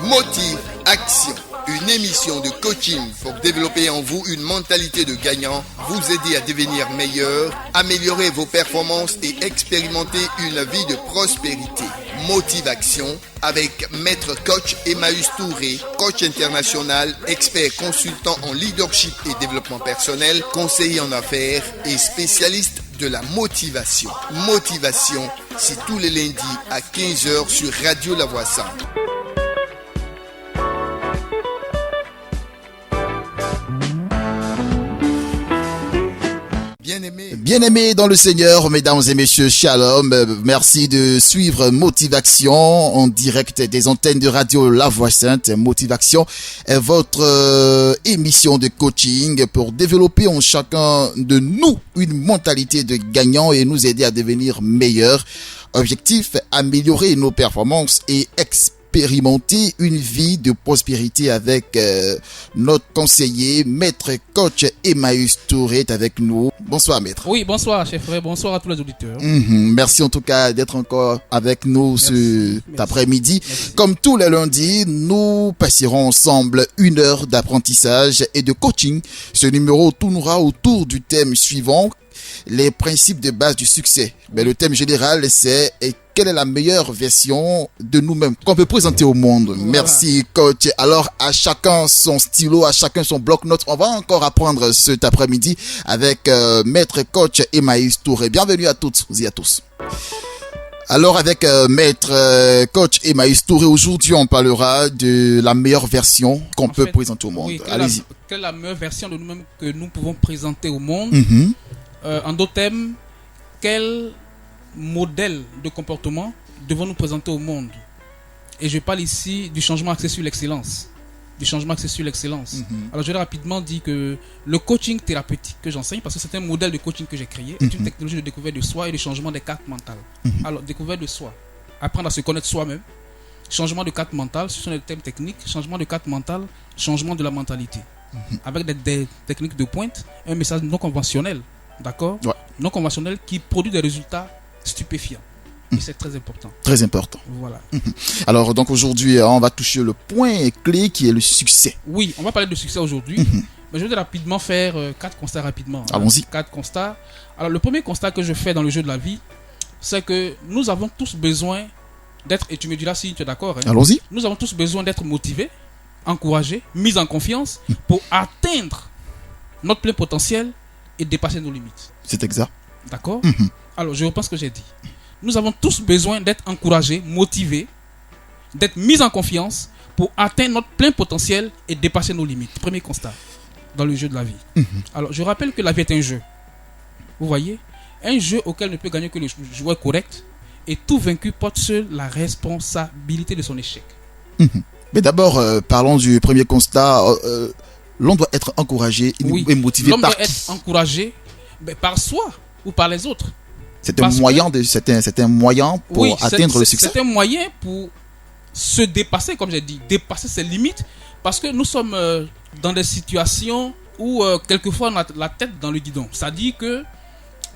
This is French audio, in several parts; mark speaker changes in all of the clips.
Speaker 1: Motive Action, une émission de coaching pour développer en vous une mentalité de gagnant, vous aider à devenir meilleur, améliorer vos performances et expérimenter une vie de prospérité. Motive Action avec Maître Coach Emmaüs Touré, coach international, expert consultant en leadership et développement personnel, conseiller en affaires et spécialiste de la motivation. Motivation, c'est tous les lundis à 15h sur Radio La Voix Simple.
Speaker 2: Bien-aimés dans le Seigneur, mesdames et messieurs, shalom. Merci de suivre Motivation en direct des antennes de Radio La Voix Sainte. Motivation est votre émission de coaching pour développer en chacun de nous une mentalité de gagnant et nous aider à devenir meilleurs. Objectif, améliorer nos performances et expérimenter une vie de prospérité avec notre conseiller, Maître Coach Emmaüs Touré est avec nous. Bonsoir Maître.
Speaker 3: Oui, bonsoir chef frère, bonsoir à tous les auditeurs.
Speaker 2: Merci en tout cas d'être encore avec nous cet après-midi. Merci. Comme tous les lundis, nous passerons ensemble 1 heure d'apprentissage et de coaching. Ce numéro tournera autour du thème suivant, les principes de base du succès. Mais le thème général, c'est quelle est la meilleure version de nous-mêmes qu'on peut présenter au monde. Voilà. Merci coach. Alors à chacun son stylo, à chacun son bloc-notes. On va encore apprendre cet après-midi avec Maître Coach Emmaüs Touré. Bienvenue à toutes et à tous. Alors avec Maître Coach Emmaüs Touré, aujourd'hui on parlera de la meilleure version qu'on peut présenter au monde.
Speaker 3: Oui,
Speaker 2: allez-y.
Speaker 3: Quelle est la meilleure version de nous-mêmes que nous pouvons présenter au monde? En d'autres termes, quel modèle de comportement devons-nous présenter au monde? Et je parle ici du changement axé sur l'excellence. Alors je vais rapidement dire que le coaching thérapeutique que j'enseigne, parce que c'est un modèle de coaching que j'ai créé, est une technologie de découverte de soi et de changement des cartes mentales. Alors découverte de soi, apprendre à se connaître soi-même, changement de carte mentale, ce sont des thèmes techniques, changement de carte mentale, changement de la mentalité, avec des techniques de pointe, un message non conventionnel. D'accord? Ouais. Non conventionnel qui produit des résultats stupéfiants. Et c'est très important.
Speaker 2: Très important.
Speaker 3: Voilà.
Speaker 2: Alors, donc aujourd'hui, on va toucher le point clé qui est le succès.
Speaker 3: Oui, on va parler de succès aujourd'hui. Mais je vais rapidement faire 4 constats rapidement.
Speaker 2: Allons-y.
Speaker 3: 4 constats. Alors, le premier constat que je fais dans le jeu de la vie, c'est que nous avons tous besoin d'être, et tu me diras si tu es d'accord.
Speaker 2: Allons-y.
Speaker 3: Nous avons tous besoin d'être motivés, encouragés, mis en confiance pour atteindre notre plein potentiel et dépasser nos limites.
Speaker 2: C'est exact.
Speaker 3: D'accord? Alors, je reprends ce que j'ai dit. Nous avons tous besoin d'être encouragés, motivés, d'être mis en confiance pour atteindre notre plein potentiel et dépasser nos limites. Premier constat dans le jeu de la vie. Alors, je rappelle que la vie est un jeu. Vous voyez? Un jeu auquel ne peut gagner que le joueur correct, et tout vaincu porte seul la responsabilité de son échec.
Speaker 2: Mais d'abord, parlons du premier constat. L'on doit être encouragé et motivé
Speaker 3: par qui? L'homme doit être encouragé par soi ou par les autres.
Speaker 2: C'est un moyen pour atteindre le succès.
Speaker 3: C'est un moyen pour se dépasser, comme j'ai dit, dépasser ses limites, parce que nous sommes dans des situations où quelquefois on a la tête dans le guidon. C'est-à-dire que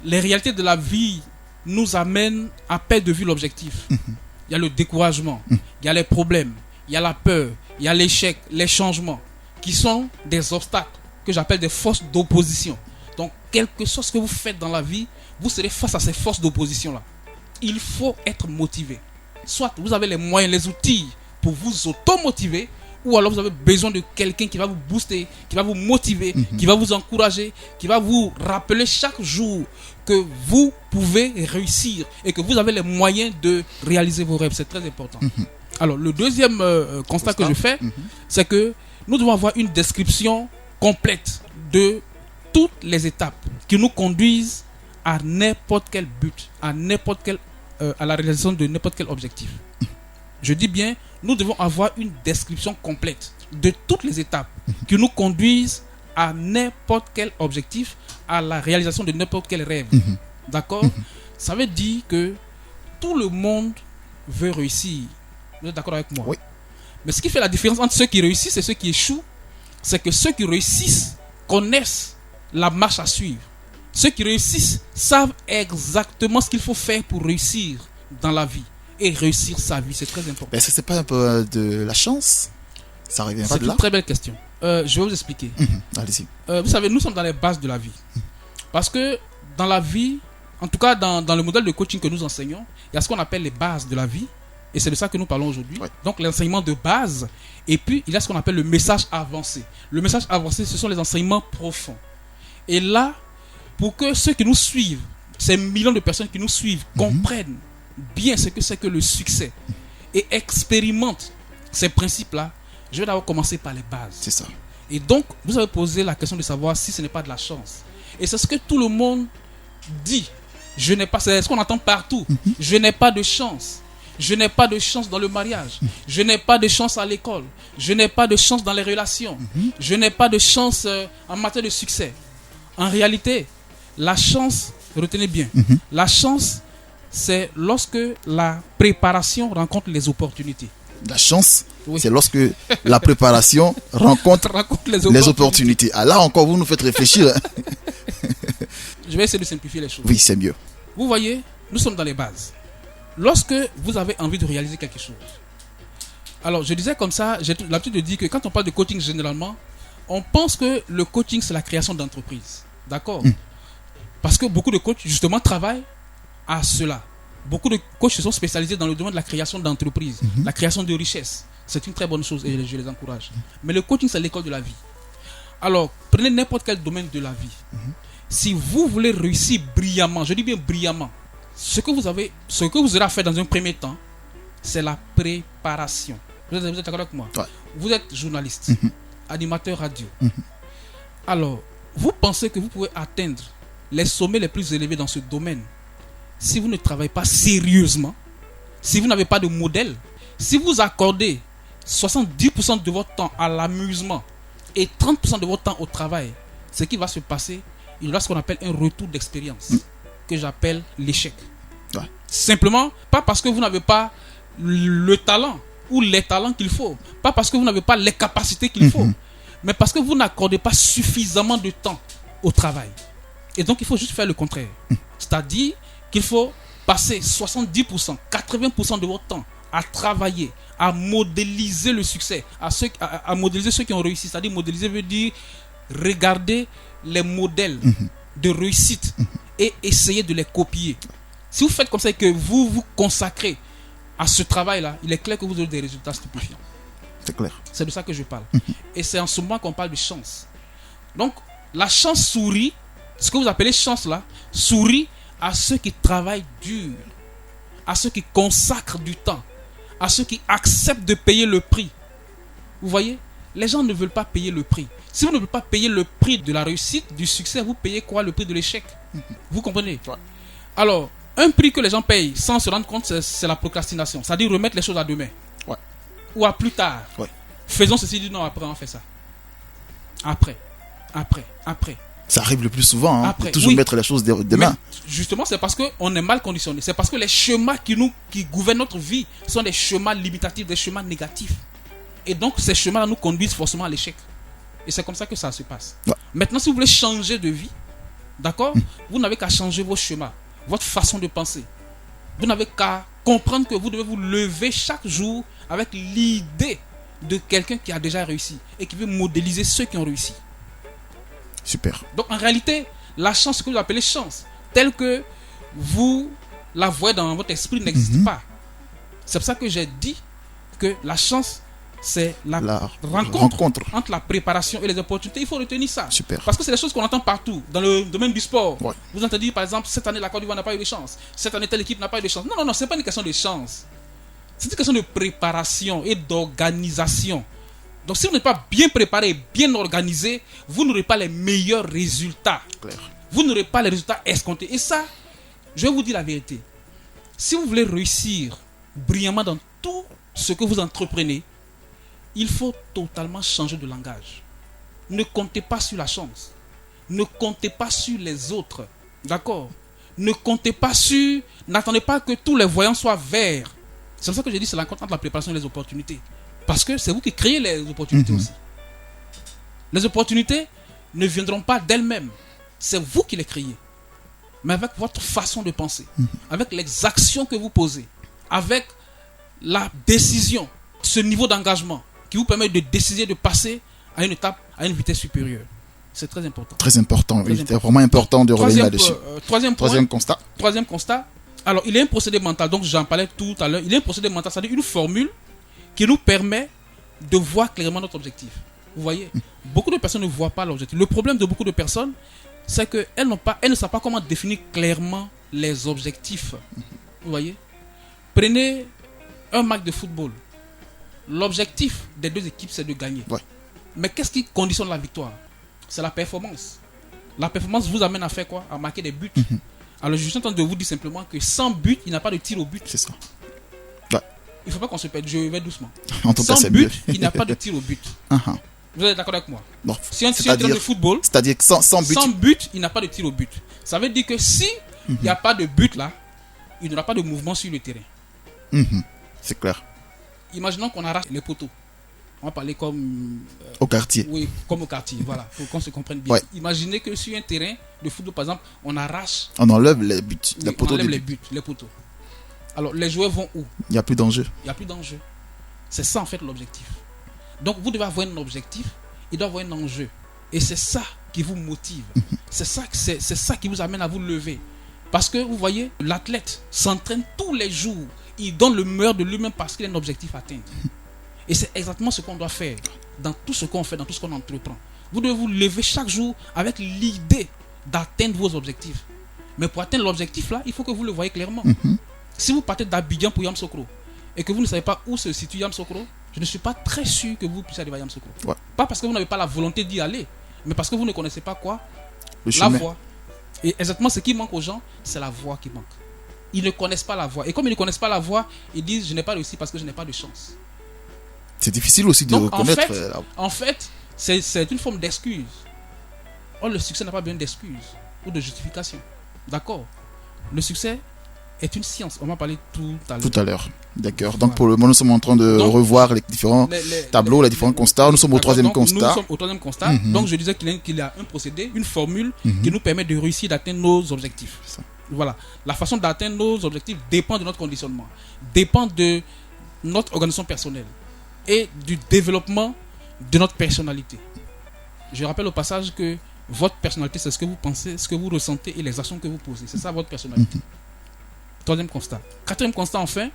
Speaker 3: les réalités de la vie nous amènent à perdre de vue l'objectif. Il y a le découragement, il y a les problèmes, il y a la peur, il y a l'échec, les changements, qui sont des obstacles que j'appelle des forces d'opposition. Donc, quelque chose que vous faites dans la vie, vous serez face à ces forces d'opposition-là. Il faut être motivé. Soit vous avez les moyens, les outils pour vous auto-motiver, ou alors vous avez besoin de quelqu'un qui va vous booster, qui va vous motiver, qui va vous encourager, qui va vous rappeler chaque jour que vous pouvez réussir et que vous avez les moyens de réaliser vos rêves. C'est très important. Alors, le deuxième constat que je fais, c'est que nous devons avoir une description complète de toutes les étapes qui nous conduisent à n'importe quel but, à la réalisation de n'importe quel objectif. Je dis bien, nous devons avoir une description complète de toutes les étapes qui nous conduisent à n'importe quel objectif, à la réalisation de n'importe quel rêve. D'accord? Ça veut dire que tout le monde veut réussir. Vous êtes d'accord avec moi?
Speaker 2: Oui.
Speaker 3: Mais ce qui fait la différence entre ceux qui réussissent et ceux qui échouent, c'est que ceux qui réussissent connaissent la marche à suivre. Ceux qui réussissent savent exactement ce qu'il faut faire pour réussir dans la vie. et réussir sa vie. C'est très important.
Speaker 2: Mais est-ce que c'est pas un peu de la chance? Ça revient pas
Speaker 3: C'est
Speaker 2: de là?
Speaker 3: une très belle question. Je vais vous expliquer.
Speaker 2: Allez-y.
Speaker 3: Vous savez, nous sommes dans les bases de la vie. Parce que dans la vie, en tout cas dans le modèle de coaching que nous enseignons, il y a ce qu'on appelle les bases de la vie. Et c'est de ça que nous parlons aujourd'hui.
Speaker 2: Ouais.
Speaker 3: Donc l'enseignement de base. Et puis il y a ce qu'on appelle le message avancé. Le message avancé, ce sont les enseignements profonds. Et là, pour que ceux qui nous suivent, ces millions de personnes qui nous suivent, comprennent bien ce que c'est que le succès et expérimentent ces principes-là, je vais d'abord commencer par les bases.
Speaker 2: C'est ça.
Speaker 3: Et donc, vous avez posé la question de savoir si ce n'est pas de la chance. Et c'est ce que tout le monde dit. Je n'ai pas, c'est ce qu'on entend partout. Je n'ai pas de chance. Je n'ai pas de chance dans le mariage. Je n'ai pas de chance à l'école. Je n'ai pas de chance dans les relations. Je n'ai pas de chance en matière de succès. En réalité, la chance, retenez bien, la chance, c'est lorsque la préparation rencontre les opportunités.
Speaker 2: La chance,
Speaker 3: Oui.
Speaker 2: c'est lorsque la préparation rencontre les opportunités. Ah, là encore, vous nous faites réfléchir.
Speaker 3: Je vais essayer de simplifier les choses.
Speaker 2: Oui, c'est mieux.
Speaker 3: Vous voyez, nous sommes dans les bases. Lorsque vous avez envie de réaliser quelque chose, alors je disais comme ça, j'ai l'habitude de dire que quand on parle de coaching généralement, on pense que le coaching c'est la création d'entreprises. D'accord? Parce que beaucoup de coachs justement travaillent à cela. Beaucoup de coachs se sont spécialisés dans le domaine de la création d'entreprises, la création de richesses. C'est une très bonne chose et je les encourage. Mais le coaching c'est l'école de la vie. Alors, prenez n'importe quel domaine de la vie. Si vous voulez réussir brillamment, je dis bien brillamment, ce que vous aurez à faire dans un premier temps, c'est la préparation. Vous êtes d'accord avec moi?
Speaker 2: Ouais.
Speaker 3: Vous êtes journaliste, animateur radio. Alors, vous pensez que vous pouvez atteindre les sommets les plus élevés dans ce domaine si vous ne travaillez pas sérieusement, si vous n'avez pas de modèle, si vous accordez 70% de votre temps à l'amusement et 30% de votre temps au travail, ce qui va se passer, il y aura ce qu'on appelle un retour d'expérience, que j'appelle l'échec.
Speaker 2: Ouais.
Speaker 3: Simplement, pas parce que vous n'avez pas le talent ou les talents qu'il faut, pas parce que vous n'avez pas les capacités qu'il faut, mais parce que vous n'accordez pas suffisamment de temps au travail. Et donc, il faut juste faire le contraire. C'est-à-dire qu'il faut passer 70%, 80% de votre temps à travailler, à modéliser le succès, à modéliser ceux qui ont réussi. C'est-à-dire, modéliser veut dire regarder les modèles de réussite et essayer de les copier. Si vous faites comme ça et que vous vous consacrez à ce travail-là, il est clair que vous aurez des résultats stupéfiants.
Speaker 2: C'est clair.
Speaker 3: C'est de ça que je parle. Et c'est en ce moment qu'on parle de chance. Donc, la chance sourit, ce que vous appelez chance là, sourit à ceux qui travaillent dur, à ceux qui consacrent du temps, à ceux qui acceptent de payer le prix. Vous voyez, les gens ne veulent pas payer le prix. Si vous ne voulez pas payer le prix de la réussite, du succès, vous payez quoi? Le prix de l'échec. Vous comprenez?
Speaker 2: Ouais.
Speaker 3: Alors, un prix que les gens payent sans se rendre compte, c'est la procrastination. C'est-à-dire remettre les choses à demain.
Speaker 2: Ouais.
Speaker 3: Ou à plus tard.
Speaker 2: Ouais.
Speaker 3: Faisons ceci, dit non, après on fait ça. Après.
Speaker 2: Ça arrive le plus souvent,
Speaker 3: Après,
Speaker 2: de toujours
Speaker 3: oui.
Speaker 2: mettre les choses demain.
Speaker 3: Mais justement, c'est parce qu'on est mal conditionné. C'est parce que les chemins qui gouvernent notre vie sont des chemins limitatifs, des chemins négatifs. Et donc, ces chemins-là nous conduisent forcément à l'échec. Et c'est comme ça que ça se passe.
Speaker 2: Ouais.
Speaker 3: Maintenant, si vous voulez changer de vie, d'accord, vous n'avez qu'à changer vos chemins, votre façon de penser. Vous n'avez qu'à comprendre que vous devez vous lever chaque jour avec l'idée de quelqu'un qui a déjà réussi et qui veut modéliser ceux qui ont réussi.
Speaker 2: Super.
Speaker 3: Donc en réalité, la chance, ce que vous appelez chance, telle que vous la voyez dans votre esprit, n'existe pas. C'est pour ça que j'ai dit que la chance, c'est la rencontre entre la préparation et les opportunités. Il faut retenir ça.
Speaker 2: Super.
Speaker 3: Parce que c'est des choses qu'on entend partout. Dans le domaine du sport,
Speaker 2: Ouais.
Speaker 3: vous entendez dire par exemple, cette année la Côte d'Ivoire n'a pas eu de chance. Cette année telle équipe n'a pas eu de chance. Non, ce n'est pas une question de chance. C'est une question de préparation et d'organisation. Donc si vous n'êtes pas bien préparé, bien organisé, vous n'aurez pas les meilleurs résultats.
Speaker 2: Clair.
Speaker 3: Vous n'aurez pas les résultats escomptés. Et ça, je vais vous dire la vérité. Si vous voulez réussir brillamment dans tout ce que vous entreprenez, il faut totalement changer de langage. Ne comptez pas sur la chance. Ne comptez pas sur les autres. D'accord? Ne comptez pas sur... N'attendez pas que tous les voyants soient verts. C'est pour ça que j'ai dit c'est la rencontre entre la préparation et les opportunités. Parce que c'est vous qui créez les opportunités aussi. Les opportunités ne viendront pas d'elles-mêmes. C'est vous qui les créez. Mais avec votre façon de penser. Avec les actions que vous posez. avec la décision, ce niveau d'engagement qui vous permet de décider de passer à une étape, à une vitesse supérieure. C'est très important.
Speaker 2: Très important,
Speaker 3: Très
Speaker 2: oui. C'est vraiment important de revenir
Speaker 3: Troisième,
Speaker 2: là-dessus.
Speaker 3: troisième
Speaker 2: constat.
Speaker 3: Troisième constat. Alors, il y a un procédé mental, donc j'en parlais tout à l'heure. Il y a un procédé mental, c'est-à-dire une formule qui nous permet de voir clairement notre objectif. Vous voyez, beaucoup de personnes ne voient pas l'objectif. Le problème de beaucoup de personnes, c'est qu'elles ne savent pas comment définir clairement les objectifs. Vous voyez, prenez un match de football. L'objectif des deux équipes, c'est de gagner.
Speaker 2: Ouais.
Speaker 3: Mais qu'est-ce qui conditionne la victoire? C'est la performance. La performance vous amène à faire quoi? À marquer des buts. Alors, je suis en train de vous dire simplement que sans but, il n'y a pas de tir au but.
Speaker 2: C'est ça.
Speaker 3: Il ne faut pas qu'on se perde. Je vais doucement.
Speaker 2: En tout cas,
Speaker 3: Sans
Speaker 2: c'est
Speaker 3: but,
Speaker 2: mieux.
Speaker 3: il n'y a pas de tir au but.
Speaker 2: Uh-huh.
Speaker 3: Vous êtes d'accord avec moi?
Speaker 2: Bon,
Speaker 3: Si un terrain de football,
Speaker 2: c'est-à-dire que sans but.
Speaker 3: sans but, il n'y a pas de tir au but. Ça veut dire que si il n'y a pas de but là, il n'y aura pas de mouvement sur le terrain.
Speaker 2: C'est clair.
Speaker 3: Imaginons qu'on arrache les poteaux. On va parler comme
Speaker 2: Au quartier.
Speaker 3: oui, comme au quartier. Voilà, faut qu'on se comprenne bien.
Speaker 2: Ouais.
Speaker 3: Imaginez que sur un terrain de football, par exemple, on arrache,
Speaker 2: On enlève les buts.
Speaker 3: oui,
Speaker 2: Les
Speaker 3: on
Speaker 2: poteaux
Speaker 3: enlève
Speaker 2: des
Speaker 3: les
Speaker 2: buts.
Speaker 3: buts, les poteaux. Alors les joueurs vont où?
Speaker 2: Il n'y a plus d'enjeu.
Speaker 3: Il n'y a plus d'enjeu. C'est ça en fait l'objectif. Donc vous devez avoir un objectif, il doit avoir un enjeu. Et c'est ça qui vous motive. C'est ça qui vous amène à vous lever. Parce que vous voyez, l'athlète s'entraîne tous les jours. Il donne le meilleur de lui-même parce qu'il a un objectif à atteindre. Et c'est exactement ce qu'on doit faire dans tout ce qu'on fait, dans tout ce qu'on entreprend. Vous devez vous lever chaque jour avec l'idée d'atteindre vos objectifs. Mais pour atteindre l'objectif là, il faut que vous le voyez clairement. Si vous partez d'Abidjan pour Yamoussoukro et que vous ne savez pas où se situe Yamoussoukro, je ne suis pas très sûr que vous puissiez arriver à Yamoussoukro.
Speaker 2: Ouais.
Speaker 3: Pas parce que vous n'avez pas la volonté d'y aller, mais parce que vous ne connaissez pas quoi?
Speaker 2: Le
Speaker 3: La
Speaker 2: chemin.
Speaker 3: voie. Et exactement ce qui manque aux gens, c'est la voie qui manque. Ils ne connaissent pas la voie. Et comme ils ne connaissent pas la voie, ils disent je n'ai pas réussi parce que je n'ai pas de chance.
Speaker 2: C'est difficile aussi de
Speaker 3: Donc
Speaker 2: reconnaître.
Speaker 3: en fait, c'est une forme d'excuse. Or, le succès n'a pas besoin d'excuse ou de justification. D'accord? Le succès est une science. On va parler tout à l'heure.
Speaker 2: Tout à l'heure. D'accord.
Speaker 3: Voilà.
Speaker 2: Donc pour le moment, nous sommes en train de
Speaker 3: Donc,
Speaker 2: revoir les différents tableaux, les différents constats. Nous sommes au
Speaker 3: D'accord,
Speaker 2: troisième
Speaker 3: donc,
Speaker 2: constat.
Speaker 3: Nous sommes au troisième constat. Donc je disais qu'il y a un procédé, une formule qui nous permet de réussir, d'atteindre nos objectifs.
Speaker 2: Ça.
Speaker 3: Voilà. La façon d'atteindre nos objectifs dépend de notre conditionnement, dépend de notre organisation personnelle et du développement de notre personnalité. Je rappelle au passage que votre personnalité, c'est ce que vous pensez, ce que vous ressentez et les actions que vous posez. C'est ça votre personnalité. Troisième constat. Quatrième constat, enfin.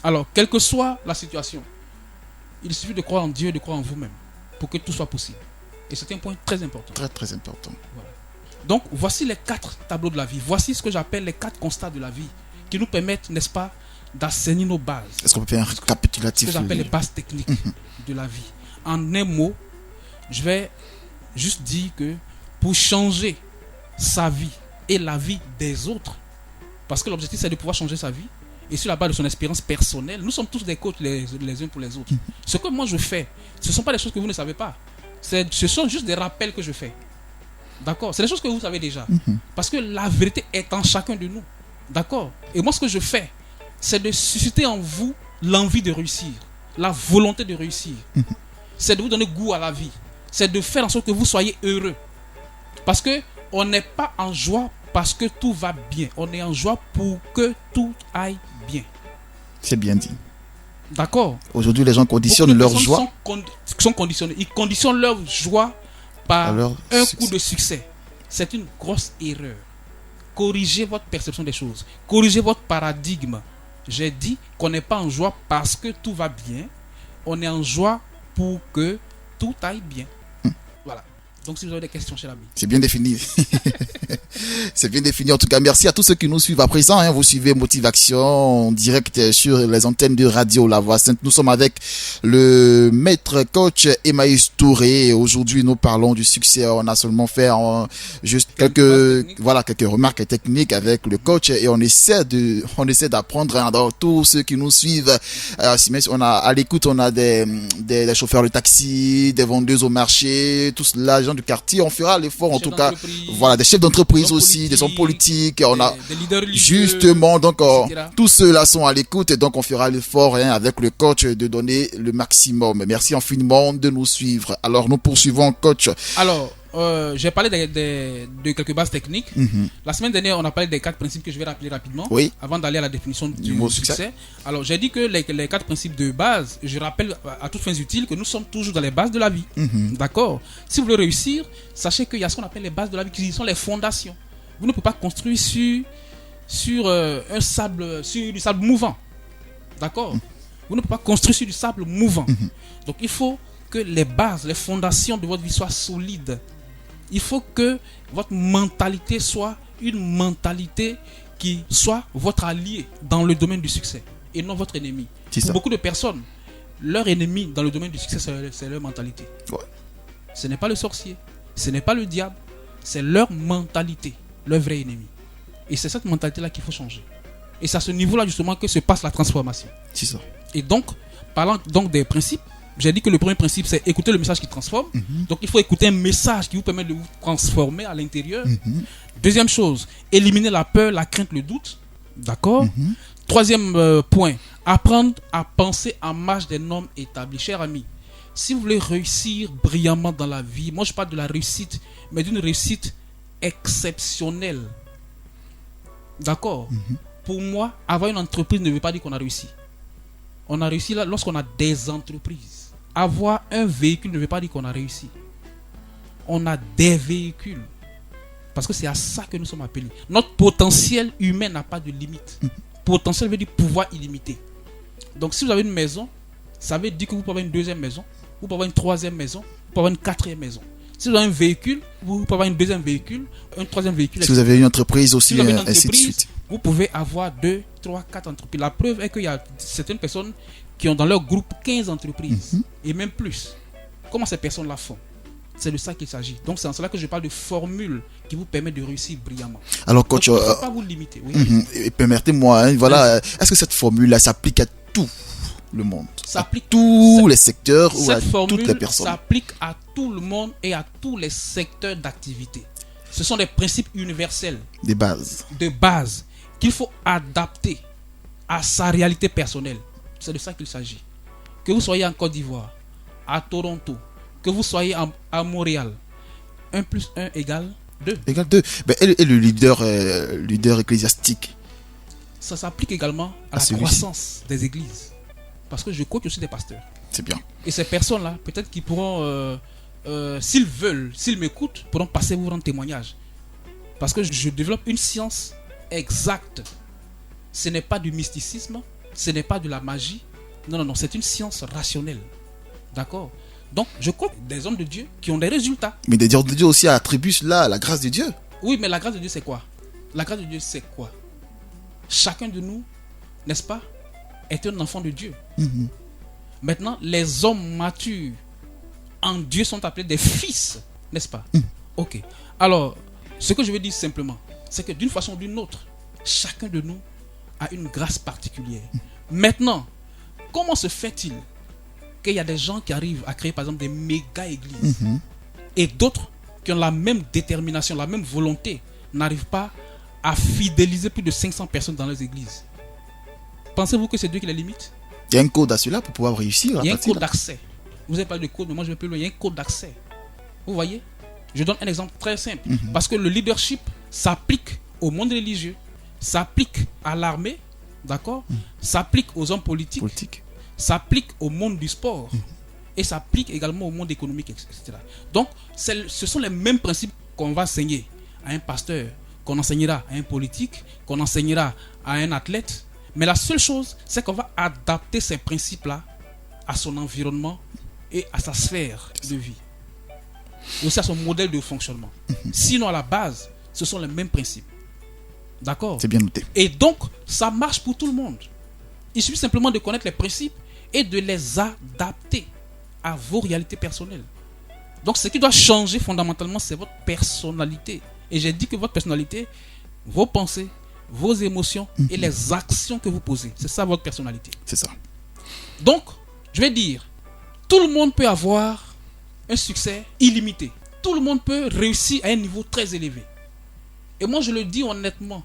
Speaker 3: Alors, quelle que soit la situation, il suffit de croire en Dieu et de croire en vous-même pour que tout soit possible. Et c'est un point très important.
Speaker 2: Très très important.
Speaker 3: Donc, voici les 4 tableaux de la vie. Voici ce que j'appelle les 4 constats de la vie qui nous permettent, n'est-ce pas, d'assainir nos bases.
Speaker 2: Est-ce qu'on peut faire un
Speaker 3: Ce
Speaker 2: récapitulatif?
Speaker 3: que j'appelle les bases techniques de la vie. En un mot, je vais juste dire que pour changer sa vie et la vie des autres, parce que l'objectif c'est de pouvoir changer sa vie et sur la base de son expérience personnelle, nous sommes tous des coachs les uns pour les autres. Ce que moi je fais, ce ne sont pas des choses que vous ne savez pas. Ce sont juste des rappels que je fais. D'accord? C'est des choses que vous savez déjà. Parce que la vérité est en chacun de nous. D'accord? Et moi ce que je fais, c'est de susciter en vous l'envie de réussir, la volonté de réussir. C'est de vous donner goût à la vie. C'est de faire en sorte que vous soyez heureux. Parce que on n'est pas en joie parce que tout va bien. On est en joie pour que tout aille bien.
Speaker 2: C'est bien dit.
Speaker 3: D'accord?
Speaker 2: Aujourd'hui, les gens conditionnent
Speaker 3: Beaucoup de
Speaker 2: leur
Speaker 3: personnes
Speaker 2: joie.
Speaker 3: sont conditionnés. Ils conditionnent leur joie par
Speaker 2: Alors,
Speaker 3: un coup de succès. C'est une grosse erreur. Corrigez votre perception des choses. Corrigez votre paradigme. J'ai dit qu'on n'est pas en joie parce que tout va bien. On est en joie pour que tout aille bien. Voilà. Donc si vous avez des questions, cher ami.
Speaker 2: C'est bien défini. C'est bien défini. En tout cas, merci à tous ceux qui nous suivent à présent. Hein. Vous suivez Motivation en direct sur les antennes de Radio La Voix Sainte. Nous sommes avec le maître coach Emmaüs Touré. Aujourd'hui, nous parlons du succès. On a seulement fait juste quelques remarques techniques avec le coach et on essaie d'apprendre. Hein, dans tous ceux qui nous suivent. On a à l'écoute, on a des chauffeurs de taxi, des vendeuses au marché, tout cela, les gens du quartier. On fera l'effort en tout cas. Voilà, des chefs d'entreprise aussi, des hommes politiques, on a
Speaker 3: des leaders religieux,
Speaker 2: justement donc
Speaker 3: etc.
Speaker 2: tous ceux-là sont à l'écoute et donc on fera l'effort avec le coach de donner le maximum. Merci infiniment de nous suivre. Alors nous poursuivons, coach.
Speaker 3: Alors j'ai parlé de quelques bases techniques. La semaine dernière, on a parlé des 4 principes que je vais rappeler rapidement.
Speaker 2: Oui.
Speaker 3: Avant d'aller à la définition du
Speaker 2: mot
Speaker 3: succès. Alors, j'ai dit que les 4 principes de base, je rappelle à toutes fins utiles que nous sommes toujours dans les bases de la vie. D'accord? Si vous voulez réussir, sachez qu'il y a ce qu'on appelle les bases de la vie, qui sont les fondations. Vous ne pouvez pas construire sur du sable mouvant. D'accord? Vous ne pouvez pas construire sur du sable mouvant. Donc, il faut que les bases, les fondations de votre vie soient solides. Il faut que votre mentalité soit une mentalité qui soit votre allié dans le domaine du succès et non votre ennemi. Pour beaucoup de personnes, leur ennemi dans le domaine du succès, c'est leur mentalité.
Speaker 2: Ouais.
Speaker 3: Ce n'est pas le sorcier, ce n'est pas le diable, c'est leur mentalité, leur vrai ennemi. Et c'est cette mentalité-là qu'il faut changer. Et c'est à ce niveau-là justement que se passe la transformation.
Speaker 2: C'est ça.
Speaker 3: Et donc, parlant donc des principes, j'ai dit que le premier principe, c'est écouter le message qui transforme. Donc, il faut écouter un message qui vous permet de vous transformer à l'intérieur. Deuxième chose, éliminer la peur, la crainte, le doute. D'accord? Troisième point, apprendre à penser en marge des normes établies. Chers amis, si vous voulez réussir brillamment dans la vie, moi je parle de la réussite, mais d'une réussite exceptionnelle. D'accord? Pour moi, avoir une entreprise ne veut pas dire qu'on a réussi. On a réussi là lorsqu'on a des entreprises. Avoir un véhicule ne veut pas dire qu'on a réussi. On a des véhicules. Parce que c'est à ça que nous sommes appelés. Notre potentiel humain n'a pas de limite. Potentiel veut dire pouvoir illimité. Donc si vous avez une maison, ça veut dire que vous pouvez avoir une deuxième maison, vous pouvez avoir une troisième maison, vous pouvez avoir une quatrième maison. Si vous avez un véhicule, vous pouvez avoir une deuxième véhicule, un troisième véhicule.
Speaker 2: Si vous avez une entreprise aussi,
Speaker 3: si vous avez une entreprise,
Speaker 2: ainsi de suite.
Speaker 3: Vous pouvez avoir 2, 3, 4 entreprises. La preuve est qu'il y a certaines personnes qui ont dans leur groupe 15 entreprises et même plus. Comment ces personnes-là font? C'est de ça qu'il s'agit. Donc c'est en cela que je parle de formule qui vous permet de réussir brillamment.
Speaker 2: Alors coach,
Speaker 3: donc, il ne faut pas vous limiter. Oui.
Speaker 2: Et permettez-moi, voilà, est-ce que cette formule-là s'applique à tout le monde,
Speaker 3: ça applique
Speaker 2: tous les secteurs ou à
Speaker 3: cette formule
Speaker 2: toutes les personnes?
Speaker 3: s'applique à tout le monde et à tous les secteurs d'activité. Ce sont des principes universels,
Speaker 2: Des bases.
Speaker 3: de base, qu'il faut adapter à sa réalité personnelle. C'est de ça qu'il s'agit. Que vous soyez en Côte d'Ivoire, à Toronto, que vous soyez à Montréal, 1 plus 1 égale 2.
Speaker 2: Égale 2. Ben, et le leader ecclésiastique?
Speaker 3: Ça s'applique également à la
Speaker 2: celui-ci.
Speaker 3: croissance des églises. Parce que je coach aussi des pasteurs.
Speaker 2: C'est bien.
Speaker 3: Et ces personnes-là, peut-être qu'ils pourront, s'ils veulent, s'ils m'écoutent, pourront passer vous rendre témoignage. Parce que je développe une science exacte. Ce n'est pas du mysticisme, ce n'est pas de la magie. Non, c'est une science rationnelle. D'accord? Donc, je coach des hommes de Dieu qui ont des résultats.
Speaker 2: Mais des hommes de Dieu aussi attribuent là la grâce de Dieu.
Speaker 3: Oui, mais la grâce de Dieu, c'est quoi? La grâce de Dieu, c'est quoi? Chacun de nous, n'est-ce pas, est un enfant de Dieu. Maintenant, les hommes matures en Dieu sont appelés des fils, n'est-ce pas? Ok. Alors, ce que je veux dire simplement, c'est que d'une façon ou d'une autre, chacun de nous a une grâce particulière. Maintenant, comment se fait-il qu'il y a des gens qui arrivent à créer par exemple des méga églises et d'autres qui ont la même détermination, la même volonté, n'arrivent pas à fidéliser plus de 500 personnes dans leurs églises? Pensez-vous que c'est Dieu qui les limite?
Speaker 2: Il y a un code à cela pour pouvoir réussir.
Speaker 3: Il y a un code d'accès. Vous avez parlé de code, mais moi je vais plus loin. Il y a un code d'accès. Vous voyez? Je donne un exemple très simple. Parce que le leadership s'applique au monde religieux, s'applique à l'armée, d'accord? S'applique aux hommes politiques. S'applique au monde du sport et s'applique également au monde économique, etc. Donc, ce sont les mêmes principes qu'on va enseigner à un pasteur, qu'on enseignera à un politique, qu'on enseignera à un athlète. Mais la seule chose, c'est qu'on va adapter ces principes-là à son environnement et à sa sphère de vie. Et aussi à son modèle de fonctionnement. Sinon, à la base, ce sont les mêmes principes. D'accord?
Speaker 2: C'est bien noté.
Speaker 3: Et donc, ça marche pour tout le monde. Il suffit simplement de connaître les principes et de les adapter à vos réalités personnelles. Donc, ce qui doit changer fondamentalement, c'est votre personnalité. Et j'ai dit que votre personnalité, vos pensées, vos émotions et les actions que vous posez, c'est ça votre personnalité.
Speaker 2: C'est ça.
Speaker 3: Donc, je vais dire, tout le monde peut avoir un succès illimité. Tout le monde peut réussir à un niveau très élevé. Et moi, je le dis honnêtement,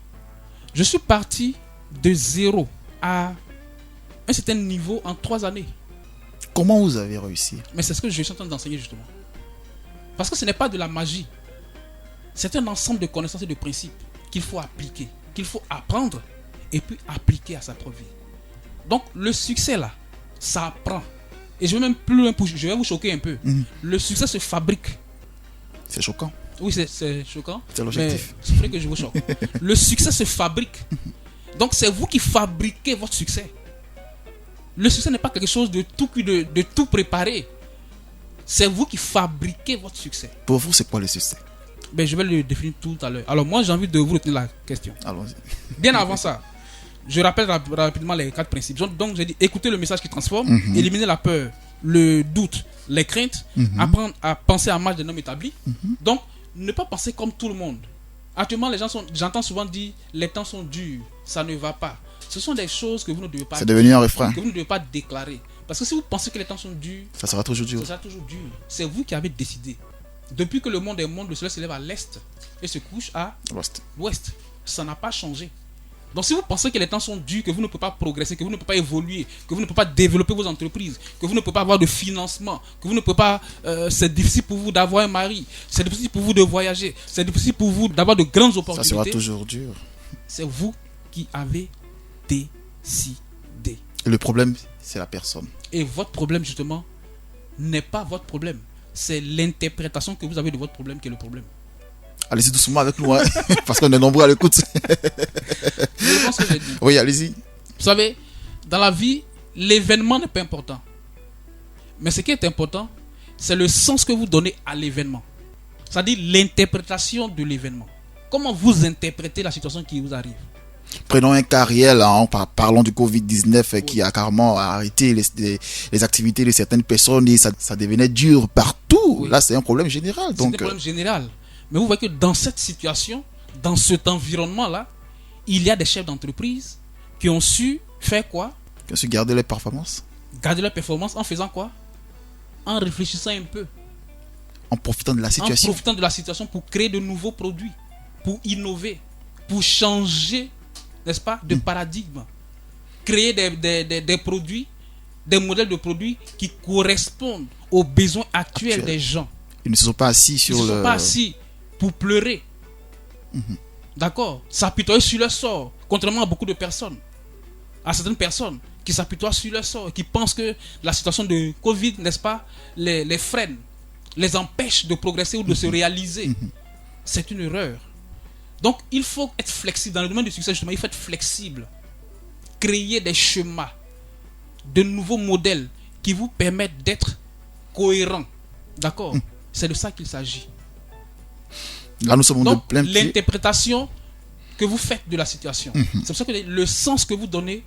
Speaker 3: je suis parti de 0 à un certain niveau en 3 années.
Speaker 2: Comment vous avez réussi?
Speaker 3: Mais c'est ce que je suis en train d'enseigner justement. Parce que ce n'est pas de la magie. C'est un ensemble de connaissances et de principes qu'il faut appliquer, qu'il faut apprendre et puis appliquer à sa propre vie. Donc le succès là, ça apprend. Et je vais même plus loin, je vais vous choquer un peu. Le succès se fabrique.
Speaker 2: C'est choquant.
Speaker 3: Oui, c'est choquant.
Speaker 2: C'est l'objectif.
Speaker 3: Mais souffrez que je vous choque. Le succès se fabrique. Donc c'est vous qui fabriquez votre succès. Le succès n'est pas quelque chose de tout cuit, de tout préparé. C'est vous qui fabriquez votre succès.
Speaker 2: Pour vous, c'est quoi le succès?
Speaker 3: Ben, je vais le définir tout à l'heure. Alors moi, j'ai envie de vous retenir la question.
Speaker 2: Allons-y.
Speaker 3: Bien avant ça, je rappelle rapidement les 4 principes. Donc j'ai dit, écoutez le message qui transforme, éliminer la peur, le doute, les craintes, apprendre à penser à marge d'un homme établi. Donc, ne pas penser comme tout le monde. Actuellement, j'entends souvent dire, les temps sont durs, ça ne va pas. Ce sont des choses que vous ne devez pas
Speaker 2: C'est devenu un refrain.
Speaker 3: que vous ne devez pas déclarer. Parce que si vous pensez que les temps sont durs,
Speaker 2: Ça sera toujours dur.
Speaker 3: ça sera toujours dur. C'est vous qui avez décidé. Depuis que le monde est monde, le soleil se lève à l'est et se couche à
Speaker 2: Lost.
Speaker 3: l'ouest. Ça n'a pas changé. Donc si vous pensez que les temps sont durs, que vous ne pouvez pas progresser, que vous ne pouvez pas évoluer, que vous ne pouvez pas développer vos entreprises, que vous ne pouvez pas avoir de financement, que vous ne pouvez pas... c'est difficile pour vous d'avoir un mari, c'est difficile pour vous de voyager, c'est difficile pour vous d'avoir de grandes
Speaker 2: Ça
Speaker 3: opportunités.
Speaker 2: sera toujours dur.
Speaker 3: C'est vous qui avez décidé.
Speaker 2: Et le problème, c'est la personne.
Speaker 3: Et votre problème, justement, n'est pas votre problème. C'est l'interprétation que vous avez de votre problème qui est le problème.
Speaker 2: Allez-y doucement avec nous, hein, parce qu'on est nombreux à l'écoute.
Speaker 3: Je pense que j'ai dit.
Speaker 2: Oui, allez-y.
Speaker 3: Vous savez, dans la vie, l'événement n'est pas important. Mais ce qui est important, c'est le sens que vous donnez à l'événement. C'est-à-dire l'interprétation de l'événement. Comment vous interprétez la situation qui vous arrive.
Speaker 2: Prenons un cas réel, hein, parlons du Covid-19 qui a carrément arrêté les activités de certaines personnes et ça devenait dur partout.
Speaker 3: Oui.
Speaker 2: Là, c'est un problème général.
Speaker 3: C'est un
Speaker 2: Donc,
Speaker 3: problème général. Mais vous voyez que dans cette situation, dans cet environnement-là, il y a des chefs d'entreprise qui ont su faire quoi?
Speaker 2: Qui ont su garder les performances.
Speaker 3: Garder leur performance en faisant quoi? En réfléchissant un peu.
Speaker 2: En profitant de la
Speaker 3: En
Speaker 2: situation.
Speaker 3: profitant de la situation pour créer de nouveaux produits, pour innover, pour changer, n'est-ce pas, de paradigme. Créer des produits, des modèles de produits qui correspondent aux besoins actuels des gens.
Speaker 2: Ils ne se sont pas assis
Speaker 3: Ils
Speaker 2: sur
Speaker 3: ne
Speaker 2: le...
Speaker 3: sont pas assis pour pleurer. D'accord? S'apitoyer sur leur sort, contrairement à beaucoup de personnes. À certaines personnes qui s'apitoient sur leur sort, qui pensent que la situation de Covid, n'est-ce pas, les freine, les empêche de progresser ou de se réaliser. C'est une erreur. Donc, il faut être flexible. Dans le domaine du succès, justement, il faut être flexible. Créer des schémas, de nouveaux modèles qui vous permettent d'être cohérents. D'accord? C'est de ça qu'il s'agit.
Speaker 2: Là, nous sommes de
Speaker 3: Donc,
Speaker 2: plein pied.
Speaker 3: l'interprétation que vous faites de la situation, c'est pour ça que le sens que vous donnez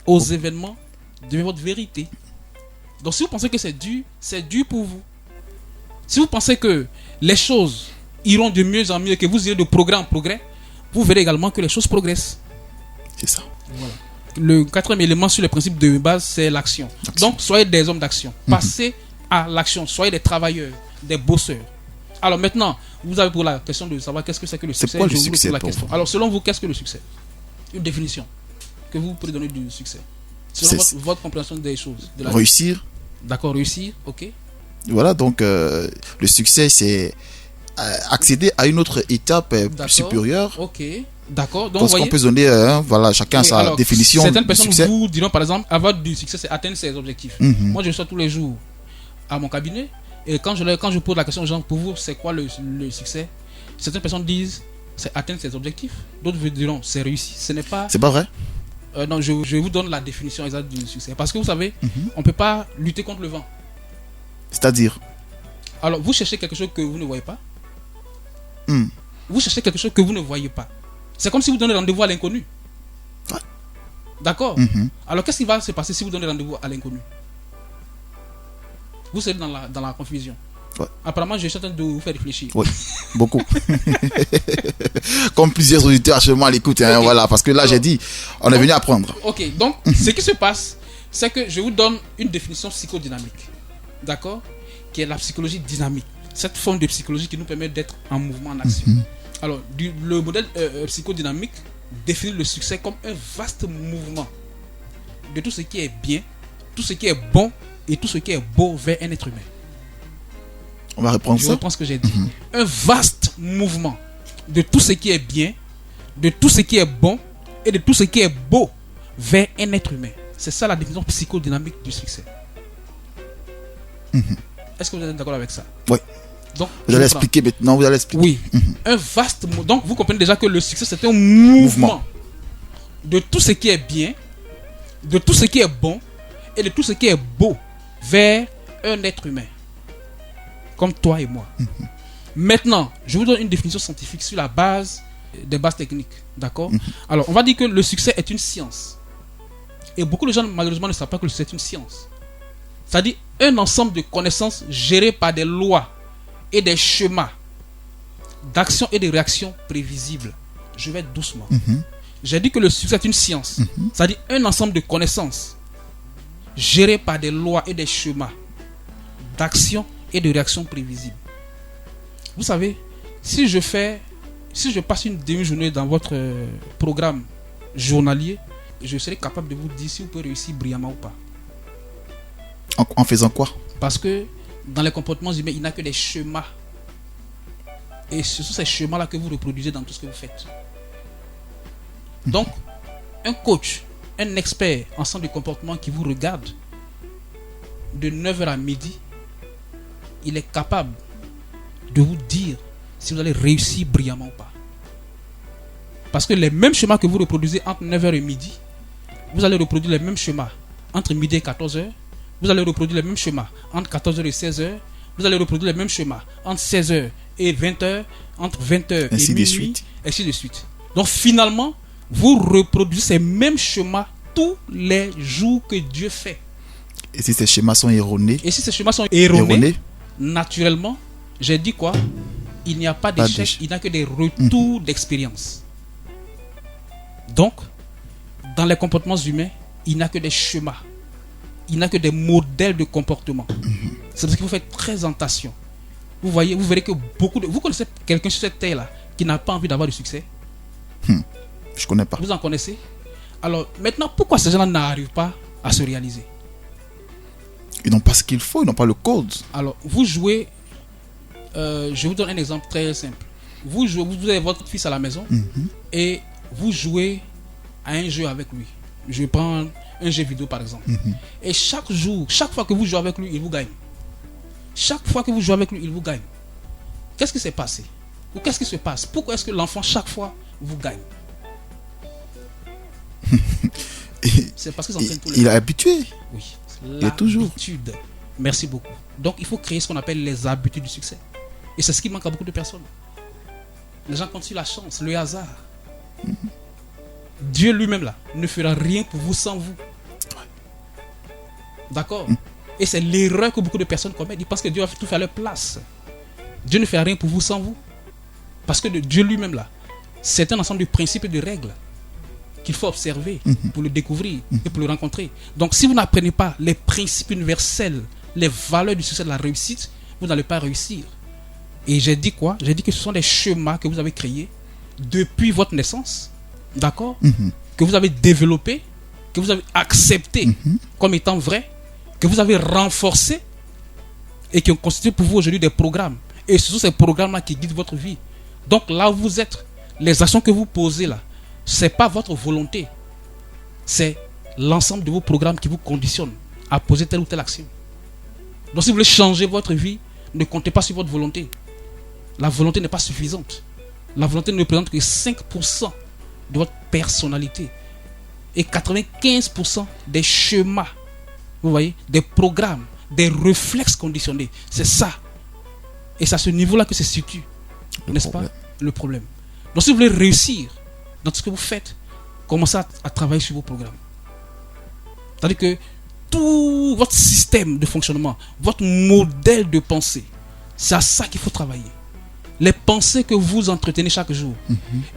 Speaker 3: aux événements devient votre vérité. Donc, si vous pensez que c'est dur pour vous. Si vous pensez que les choses iront de mieux en mieux, que vous irez de progrès en progrès, vous verrez également que les choses progressent.
Speaker 2: C'est ça.
Speaker 3: Voilà. Le 4e élément sur les principes de base, c'est l'action. Donc, soyez des hommes d'action. Passez à l'action. Soyez des travailleurs, des bosseurs. Alors maintenant, vous avez pour la question de savoir qu'est-ce que c'est que le succès.
Speaker 2: quoi le
Speaker 3: Je vous
Speaker 2: succès
Speaker 3: pose la
Speaker 2: pour
Speaker 3: question.
Speaker 2: vous?
Speaker 3: Alors, selon vous, qu'est-ce que le succès? Une définition que vous pouvez donner du succès. Selon votre compréhension des choses. De la vie.
Speaker 2: Réussir.
Speaker 3: D'accord, réussir, ok.
Speaker 2: Voilà, donc le succès, c'est accéder à une autre étape supérieure.
Speaker 3: Ok, d'accord. Donc,
Speaker 2: Parce
Speaker 3: vous
Speaker 2: qu'on
Speaker 3: voyez,
Speaker 2: peut donner, voilà, chacun
Speaker 3: oui,
Speaker 2: sa
Speaker 3: alors,
Speaker 2: définition
Speaker 3: certaines
Speaker 2: du
Speaker 3: personnes
Speaker 2: succès.
Speaker 3: vous diront par exemple, avoir du succès, c'est atteindre ses objectifs. Moi, je sors tous les jours à mon cabinet et quand je pose la question aux gens, pour vous, c'est quoi le succès? Certaines personnes disent, c'est atteindre ses objectifs. D'autres vous diront, c'est réussir. Ce n'est pas...
Speaker 2: C'est pas vrai?
Speaker 3: non, je vous donne la définition exacte du succès. Parce que vous savez, on ne peut pas lutter contre le vent.
Speaker 2: C'est-à-dire?
Speaker 3: Alors, vous cherchez quelque chose que vous ne voyez pas. Vous cherchez quelque chose que vous ne voyez pas. C'est comme si vous donnez rendez-vous à l'inconnu.
Speaker 2: Ouais.
Speaker 3: D'accord? Alors, qu'est-ce qui va se passer si vous donnez rendez-vous à l'inconnu? Vous serez dans la confusion.
Speaker 2: Ouais.
Speaker 3: Apparemment, je suis en train de vous faire réfléchir.
Speaker 2: Oui, beaucoup. Comme plusieurs auditeurs chez moi à l'écoute, hein,
Speaker 3: Ok.
Speaker 2: voilà, parce que là, j'ai dit, on est venu apprendre.
Speaker 3: Ok, donc, ce qui se passe, c'est que je vous donne une définition psychodynamique. D'accord? Qui est la psychologie dynamique. Cette forme de psychologie qui nous permet d'être en mouvement, en action. Alors, le modèle psychodynamique définit le succès comme un vaste mouvement de tout ce qui est bien, tout ce qui est bon et tout ce qui est beau vers un être humain.
Speaker 2: On va reprendre
Speaker 3: Je
Speaker 2: ça.
Speaker 3: reprends ce que j'ai dit. Un vaste mouvement de tout ce qui est bien, de tout ce qui est bon et de tout ce qui est beau vers un être humain. C'est ça la définition psychodynamique du succès. Est-ce que vous êtes d'accord avec ça?
Speaker 2: Oui.
Speaker 3: Donc,
Speaker 2: Vous allez expliquer maintenant, vous allez expliquer.
Speaker 3: Oui. Un vaste donc vous comprenez déjà que le succès c'est un mouvement de tout ce qui est bien, de tout ce qui est bon et de tout ce qui est beau vers un être humain comme toi et moi. Maintenant, je vous donne une définition scientifique sur la base des bases techniques. D'accord? Alors, on va dire que le succès est une science. Et beaucoup de gens, malheureusement, ne savent pas que le succès est une science. C'est-à-dire un ensemble de connaissances gérées par des lois et des schémas d'action et de réaction prévisibles. Je vais doucement. J'ai dit que le succès est une science. C'est-à-dire un ensemble de connaissances gérées par des lois et des schémas d'action et de réaction prévisibles. Vous savez, si je passe une demi-journée dans votre programme journalier, je serai capable de vous dire si vous pouvez réussir brillamment ou pas.
Speaker 2: En faisant quoi?
Speaker 3: Parce que dans les comportements humains, il n'y a que des schémas. Et ce sont ces schémas-là que vous reproduisez dans tout ce que vous faites. Donc, un coach, un expert en sciences du comportement qui vous regarde de 9h à midi, il est capable de vous dire si vous allez réussir brillamment ou pas. Parce que les mêmes schémas que vous reproduisez entre 9h et midi, vous allez reproduire les mêmes schémas entre midi et 14h. Vous allez reproduire les mêmes schémas entre 14h et 16h. Vous allez reproduire les mêmes schémas entre 16h et 20h, entre 20h et minuit, ainsi de suite. Donc finalement, vous reproduisez ces mêmes schémas tous les jours que Dieu fait.
Speaker 2: Et si ces schémas sont erronés?
Speaker 3: Et si ces schémas sont erronés, naturellement, j'ai dit quoi? Il n'y a pas d'échec, il n'y a que des retours d'expérience. Donc, dans les comportements humains, il n'y a que des schémas. Il n'y a que des modèles de comportement. C'est parce qu'il faut faire très attention. Vous voyez, vous verrez que vous connaissez quelqu'un sur cette terre-là qui n'a pas envie d'avoir du succès?
Speaker 2: Je connais pas.
Speaker 3: Vous en connaissez? Alors, maintenant, pourquoi ces gens-là n'arrivent pas à se réaliser?
Speaker 2: Ils n'ont pas ce qu'il faut, ils n'ont pas le code.
Speaker 3: Alors, vous jouez... je vous donne un exemple très simple. Vous avez votre fils à la maison et vous jouez à un jeu avec lui. Je prends un jeu vidéo par exemple. Et chaque fois que vous jouez avec lui, il vous gagne. Chaque fois que vous jouez avec lui, il vous gagne. Qu'est-ce qui s'est passé? Ou qu'est-ce qui se passe? Pourquoi est-ce que l'enfant chaque fois vous gagne? C'est parce qu'ils s'entraînent tous les
Speaker 2: Il est habitué.
Speaker 3: Oui.
Speaker 2: Il est toujours.
Speaker 3: L'habitude. Merci beaucoup. Donc il faut créer ce qu'on appelle les habitudes du succès. Et c'est ce qui manque à beaucoup de personnes. Les gens comptent sur la chance, le hasard. Dieu lui-même là ne fera rien pour vous sans vous. D'accord? Et c'est l'erreur que beaucoup de personnes commettent. Ils pensent que Dieu va tout faire à leur place. Dieu ne fait rien pour vous sans vous. Parce que Dieu lui-même là, c'est un ensemble de principes et de règles qu'il faut observer pour le découvrir et pour le rencontrer. Donc si vous n'apprenez pas les principes universels, les valeurs du succès, de la réussite, vous n'allez pas réussir. Et j'ai dit quoi? J'ai dit que ce sont des schémas que vous avez créés depuis votre naissance, d'accord? Que vous avez développés, que vous avez acceptés comme étant vrais, que vous avez renforcés et qui ont constitué pour vous aujourd'hui des programmes. Et ce sont ces programmes-là qui guident votre vie. Donc là où vous êtes, les actions que vous posez là, ce n'est pas votre volonté. C'est l'ensemble de vos programmes qui vous conditionnent à poser telle ou telle action. Donc si vous voulez changer votre vie, ne comptez pas sur votre volonté. La volonté n'est pas suffisante. La volonté ne représente que 5% de votre personnalité. Et 95% des schémas, vous voyez, des programmes, des réflexes conditionnés. C'est ça. Et c'est à ce niveau-là que se situe, n'est-ce pas, le problème. Donc si vous voulez réussir dans tout ce que vous faites, commencez à travailler sur vos programmes. C'est-à-dire que tout votre système de fonctionnement, votre modèle de pensée, c'est à ça qu'il faut travailler. Les pensées que vous entretenez chaque jour.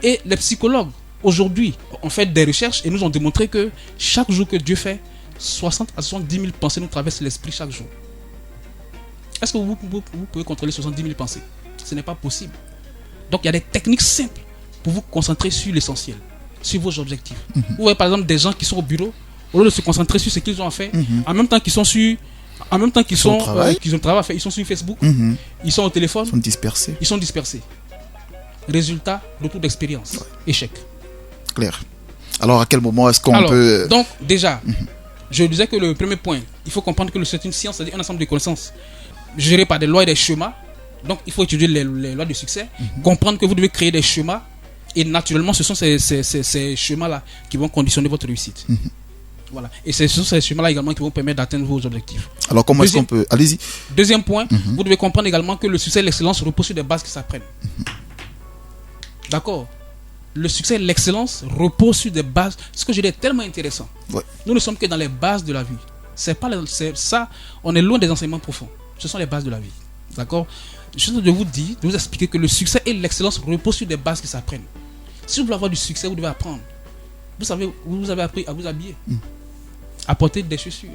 Speaker 3: Et les psychologues, aujourd'hui, ont fait des recherches et nous ont démontré que chaque jour que Dieu fait, 60 à 70 000 pensées nous traversent l'esprit chaque jour. Est-ce que vous pouvez contrôler 70 000 pensées? Ce n'est pas possible. Donc il y a des techniques simples pour vous concentrer sur l'essentiel, sur vos objectifs. Vous voyez par exemple des gens qui sont au bureau, au lieu de se concentrer sur ce qu'ils ont à faire, en même temps qu'ils sont sur En même temps qu'ils
Speaker 2: Ils ont
Speaker 3: sont,
Speaker 2: le travail.
Speaker 3: qu'ils ont le travail à faire, ils sont sur Facebook,
Speaker 2: Mhm.
Speaker 3: ils sont au téléphone,
Speaker 2: Ils sont dispersés.
Speaker 3: ils sont dispersés. Résultat, retour d'expérience, échec.
Speaker 2: Clair. Alors, à quel moment est-ce qu'on
Speaker 3: Alors,
Speaker 2: peut...
Speaker 3: donc déjà, je disais que le premier point, il faut comprendre que c'est une science, c'est-à-dire un ensemble de connaissances gérées par des lois et des schémas. Donc, il faut étudier les lois de succès, comprendre que vous devez créer des schémas, et naturellement, ce sont ces schémas-là qui vont conditionner votre réussite. Voilà. Et ce sont ces schémas-là également qui vont permettre d'atteindre vos objectifs.
Speaker 2: Alors, comment est-ce qu'on peut... Allez-y.
Speaker 3: Deuxième point, vous devez comprendre également que le succès et l'excellence reposent sur des bases qui s'apprennent. D'accord. Le succès et l'excellence reposent sur des bases. Ce que je dis est tellement intéressant.
Speaker 2: Ouais.
Speaker 3: Nous ne sommes que dans les bases de la vie. C'est pas c'est ça. On est loin des enseignements profonds. Ce sont les bases de la vie. D'accord. Je suis en train de vous dire, de vous expliquer que le succès et l'excellence reposent sur des bases qui s'apprennent. Si vous voulez avoir du succès, vous devez apprendre. Vous savez, vous avez appris à vous habiller, à porter des chaussures,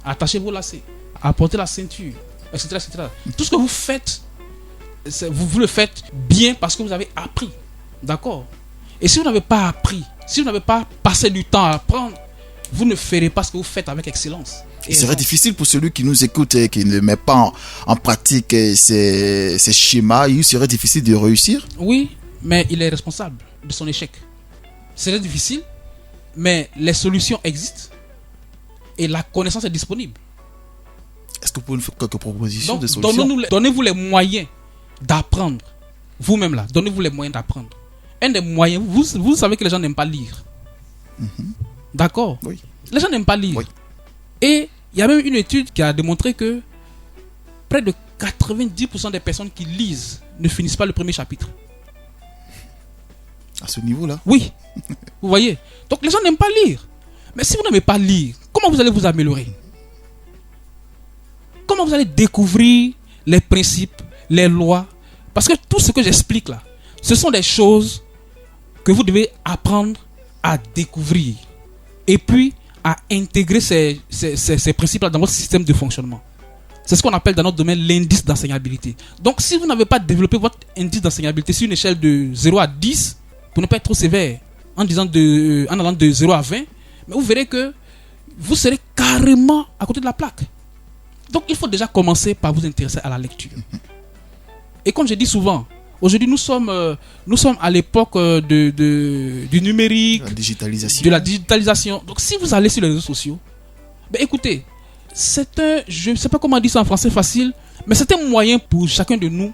Speaker 3: à attacher vos lacets, à porter la ceinture, etc., etc. Tout ce que vous faites, vous le faites bien parce que vous avez appris. D'accord. Et si vous n'avez pas appris, si vous n'avez pas passé du temps à apprendre, vous ne ferez pas ce que vous faites avec excellence.
Speaker 2: Il serait difficile pour celui qui nous écoute et qui ne met pas en pratique ces schémas. Il serait difficile de réussir.
Speaker 3: Oui, mais il est responsable de son échec. C'est difficile, mais les solutions existent et la connaissance est disponible.
Speaker 2: Est-ce que vous pouvez nous faire quelques propositions
Speaker 3: Donc,
Speaker 2: de solutions?
Speaker 3: donnez-vous les moyens d'apprendre. Vous-même là, donnez-vous les moyens d'apprendre. Un des moyens, vous savez que les gens n'aiment pas lire. D'accord?
Speaker 2: Oui.
Speaker 3: Les gens n'aiment pas lire.
Speaker 2: Oui.
Speaker 3: Et il y a même une étude qui a démontré que près de 90% des personnes qui lisent ne finissent pas le premier chapitre.
Speaker 2: À ce niveau-là?
Speaker 3: Oui. Vous voyez? Donc les gens n'aiment pas lire. Mais si vous n'aimez pas lire, comment vous allez vous améliorer? Comment vous allez découvrir les principes, les lois? Parce que tout ce que j'explique là, ce sont des choses que vous devez apprendre à découvrir. Et puis à intégrer ces principes-là dans votre système de fonctionnement. C'est ce qu'on appelle dans notre domaine l'indice d'enseignabilité. Donc si vous n'avez pas développé votre indice d'enseignabilité sur une échelle de 0 à 10, pour ne pas être trop sévère, en allant de 0 à 20, mais vous verrez que vous serez carrément à côté de la plaque. Donc il faut déjà commencer par vous intéresser à la lecture. Et comme je dis souvent, aujourd'hui nous sommes à l'époque du numérique, de la digitalisation. Donc si vous allez sur les réseaux sociaux, ben écoutez, je ne sais pas comment dire ça en français facile, mais c'est un moyen pour chacun de nous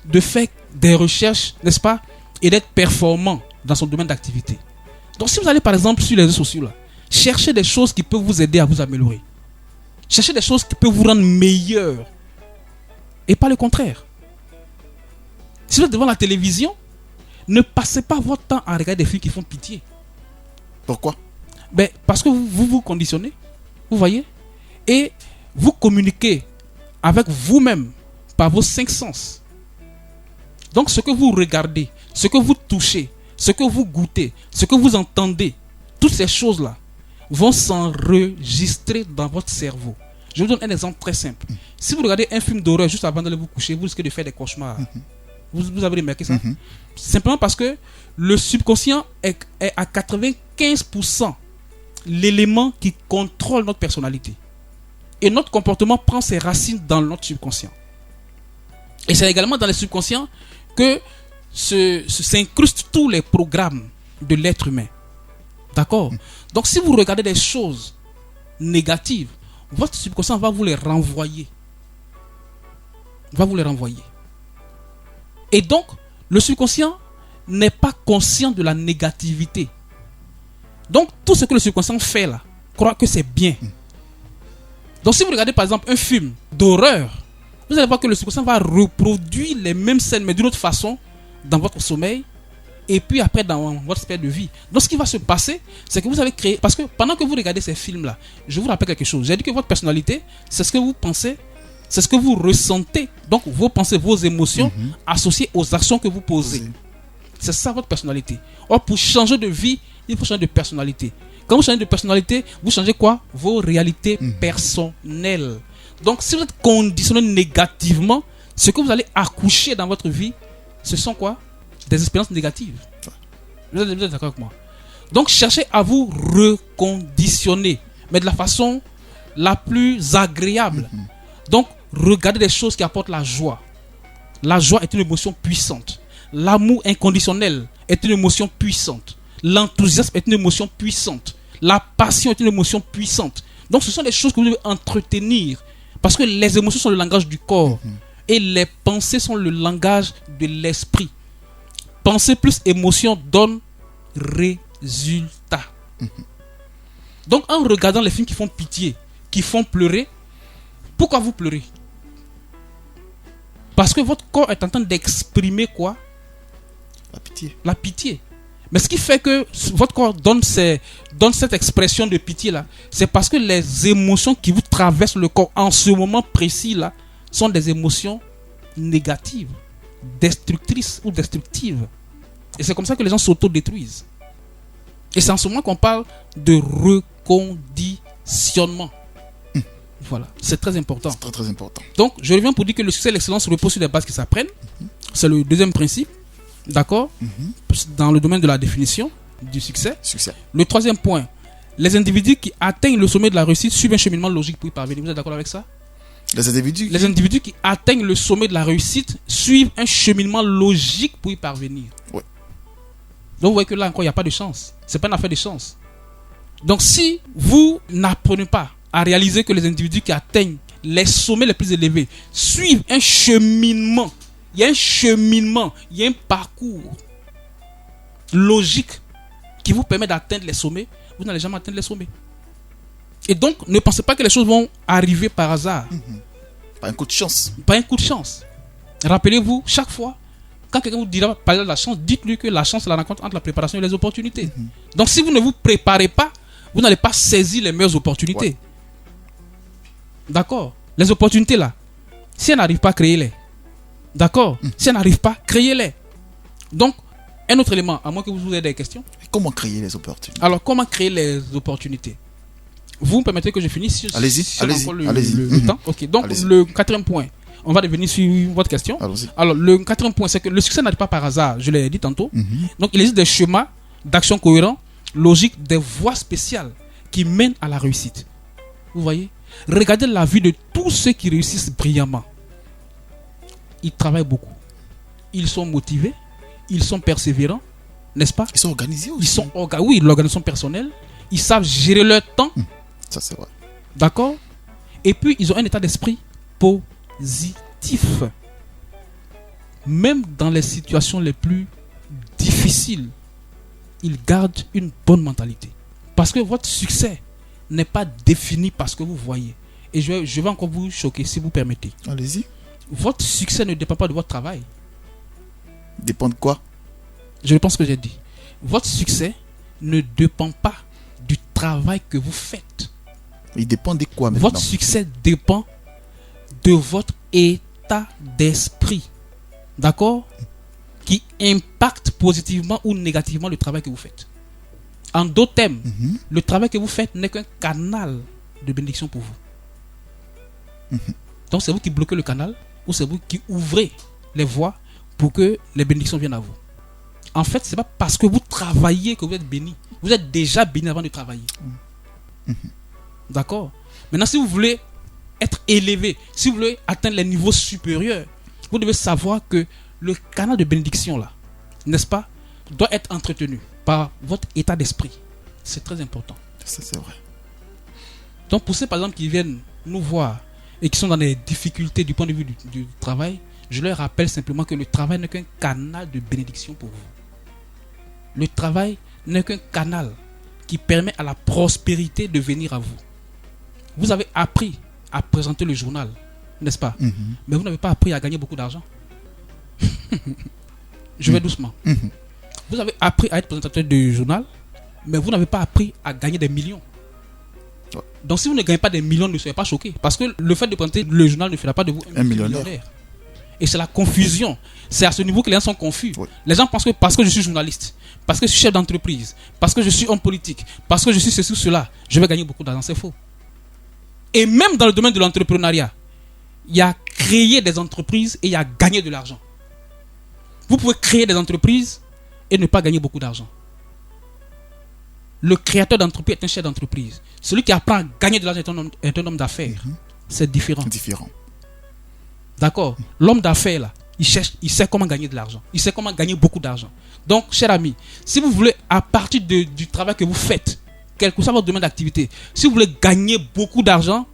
Speaker 3: de faire des recherches, n'est-ce pas, et d'être performant dans son domaine d'activité. Donc si vous allez par exemple sur les réseaux sociaux, là, cherchez des choses qui peuvent vous aider à vous améliorer. Cherchez des choses qui peuvent vous rendre meilleur. Et pas le contraire. Si vous êtes devant la télévision, ne passez pas votre temps à regarder des films qui font pitié.
Speaker 2: Pourquoi?
Speaker 3: Ben, parce que vous vous conditionnez. Vous voyez? Et vous communiquez avec vous-même par vos 5 sens. Donc ce que vous regardez, ce que vous touchez, ce que vous goûtez, ce que vous entendez, toutes ces choses-là vont s'enregistrer dans votre cerveau. Je vous donne un exemple très simple. Si vous regardez un film d'horreur juste avant d'aller vous coucher, vous risquez de faire des cauchemars. Vous avez remarqué ça? Simplement parce que le subconscient est à 95% l'élément qui contrôle notre personnalité. Et notre comportement prend ses racines dans notre subconscient. Et c'est également dans le subconscient que s'incrustent tous les programmes de l'être humain. D'accord? Donc si vous regardez des choses négatives, votre subconscient va vous les renvoyer. Va vous les renvoyer. Et donc, le subconscient n'est pas conscient de la négativité. Donc, tout ce que le subconscient fait là, croit que c'est bien. Donc, si vous regardez par exemple un film d'horreur, vous allez voir que le subconscient va reproduire les mêmes scènes, mais d'une autre façon, dans votre sommeil, et puis après dans votre sphère de vie. Donc, ce qui va se passer, c'est que vous allez créer... Parce que pendant que vous regardez ces films-là, je vous rappelle quelque chose. J'ai dit que votre personnalité, c'est ce que vous pensez, c'est ce que vous ressentez. Donc, vos pensées, vos émotions associées aux actions que vous posez. C'est ça votre personnalité. Or, pour changer de vie, il faut changer de personnalité. Quand vous changez de personnalité, vous changez quoi? Vos réalités personnelles. Donc, si vous êtes conditionné négativement, ce que vous allez accoucher dans votre vie, ce sont quoi? Des expériences négatives. Vous êtes d'accord avec moi? Donc, cherchez à vous reconditionner, mais de la façon la plus agréable. Donc, regardez des choses qui apportent la joie. La joie est une émotion puissante. L'amour inconditionnel est une émotion puissante. L'enthousiasme est une émotion puissante. La passion est une émotion puissante. Donc, ce sont des choses que vous devez entretenir. Parce que les émotions sont le langage du corps. Et les pensées sont le langage de l'esprit. Penser plus émotion donne résultat. Donc, en regardant les films qui font pitié, qui font pleurer, pourquoi vous pleurez? Parce que votre corps est en train d'exprimer quoi?
Speaker 2: La pitié.
Speaker 3: La pitié. Mais ce qui fait que votre corps donne cette expression de pitié là, c'est parce que les émotions qui vous traversent le corps en ce moment précis là sont des émotions négatives, destructrices ou destructives. Et c'est comme ça que les gens s'auto-détruisent. Et c'est en ce moment qu'on parle de reconditionnement. Voilà, c'est très important.
Speaker 2: C'est très très important.
Speaker 3: Donc, je reviens pour dire que le succès et l'excellence reposent sur des bases qui s'apprennent. C'est le deuxième principe. D'accord? Dans le domaine de la définition du succès. Le troisième point, les individus qui atteignent le sommet de la réussite suivent un cheminement logique pour y parvenir. Vous êtes d'accord avec ça? Les individus qui atteignent le sommet de la réussite suivent un cheminement logique pour y parvenir.
Speaker 2: Ouais.
Speaker 3: Donc vous voyez que là encore, il n'y a pas de chance. Ce n'est pas une affaire de chance. Donc si vous n'apprenez pas à réaliser que les individus qui atteignent les sommets les plus élevés suivent un cheminement, il y a un cheminement, il y a un parcours logique qui vous permet d'atteindre les sommets, vous n'allez jamais atteindre les sommets. Et donc, ne pensez pas que les choses vont arriver par hasard.
Speaker 2: Pas un coup de chance.
Speaker 3: Pas un coup de chance. Rappelez-vous, chaque fois, quand quelqu'un vous dira parler de la chance, dites-lui que la chance c'est la rencontre entre la préparation et les opportunités. Donc, si vous ne vous préparez pas, vous n'allez pas saisir les meilleures opportunités. Ouais. D'accord? Les opportunités là, si elles n'arrivent pas, créez-les. D'accord? Si elles n'arrivent pas, créez-les. Donc, un autre élément, à moins que vous ayez des questions.
Speaker 2: Comment créer les opportunités?
Speaker 3: Alors, comment créer les opportunités? Vous me permettez que je finisse?
Speaker 2: Allez-y.
Speaker 3: Le temps. Ok, donc le quatrième point, on va revenir sur votre question.
Speaker 2: Allons-y.
Speaker 3: Alors, le quatrième point, c'est que le succès n'arrive pas par hasard, je l'ai dit tantôt. Donc, il existe des schémas d'action cohérents, logiques, des voies spéciales qui mènent à la réussite. Vous voyez? Regardez la vie de tous ceux qui réussissent brillamment. Ils travaillent beaucoup. Ils sont motivés. Ils sont persévérants. N'est-ce pas?
Speaker 2: Ils sont organisés aussi.
Speaker 3: Oui, l'organisation personnelle. Ils savent gérer leur temps.
Speaker 2: Ça, c'est vrai.
Speaker 3: D'accord? Et puis, ils ont un état d'esprit positif. Même dans les situations les plus difficiles, ils gardent une bonne mentalité. Parce que votre succès n'est pas défini par ce que vous voyez. Et je vais encore vous choquer, si vous permettez.
Speaker 2: Allez-y.
Speaker 3: Votre succès ne dépend pas de votre travail.
Speaker 2: Dépend de quoi?
Speaker 3: Je pense que j'ai dit. Votre succès ne dépend pas du travail que vous faites.
Speaker 2: Il dépend de quoi maintenant?
Speaker 3: Votre succès dépend de votre état d'esprit. D'accord? Qui impacte positivement ou négativement le travail que vous faites. En d'autres termes, le travail que vous faites n'est qu'un canal de bénédiction pour vous. Donc c'est vous qui bloquez le canal ou c'est vous qui ouvrez les voies pour que les bénédictions viennent à vous. En fait, ce n'est pas parce que vous travaillez que vous êtes béni. Vous êtes déjà béni avant de travailler. D'accord? Maintenant, si vous voulez être élevé, si vous voulez atteindre les niveaux supérieurs, vous devez savoir que le canal de bénédiction là, n'est-ce pas, doit être entretenu par votre état d'esprit. C'est très important.
Speaker 2: Ça, c'est vrai.
Speaker 3: Donc pour ceux par exemple qui viennent nous voir et qui sont dans des difficultés du point de vue du travail, je leur rappelle simplement que le travail n'est qu'un canal de bénédiction pour vous. Le travail n'est qu'un canal qui permet à la prospérité de venir à vous. Vous avez appris à présenter le journal, n'est-ce pas? Mais vous n'avez pas appris à gagner beaucoup d'argent. Je vais doucement. Vous avez appris à être présentateur de journal, mais vous n'avez pas appris à gagner des millions. Donc si vous ne gagnez pas des millions, ne soyez pas choqués. Parce que le fait de présenter le journal ne fera pas de vous un millionnaire. Et c'est la confusion. C'est à ce niveau que les gens sont confus. Les gens pensent que parce que je suis journaliste, parce que je suis chef d'entreprise, parce que je suis homme politique, parce que je suis ceci ou cela, je vais gagner beaucoup d'argent. C'est faux. Et même dans le domaine de l'entrepreneuriat, il y a créer des entreprises et il y a gagner de l'argent. Vous pouvez créer des entreprises et ne pas gagner beaucoup d'argent. le créateur d'entreprise est un chef d'entreprise. Celui qui apprend à gagner de l'argent est un homme d'affaires. C'est différent.
Speaker 2: Différent.
Speaker 3: D'accord. L'homme d'affaires, là, il sait comment gagner de l'argent. Il sait comment gagner beaucoup d'argent. Donc, cher ami, si vous voulez, à partir du travail que vous faites, quel que soit votre domaine d'activité, si vous voulez gagner beaucoup d'argent,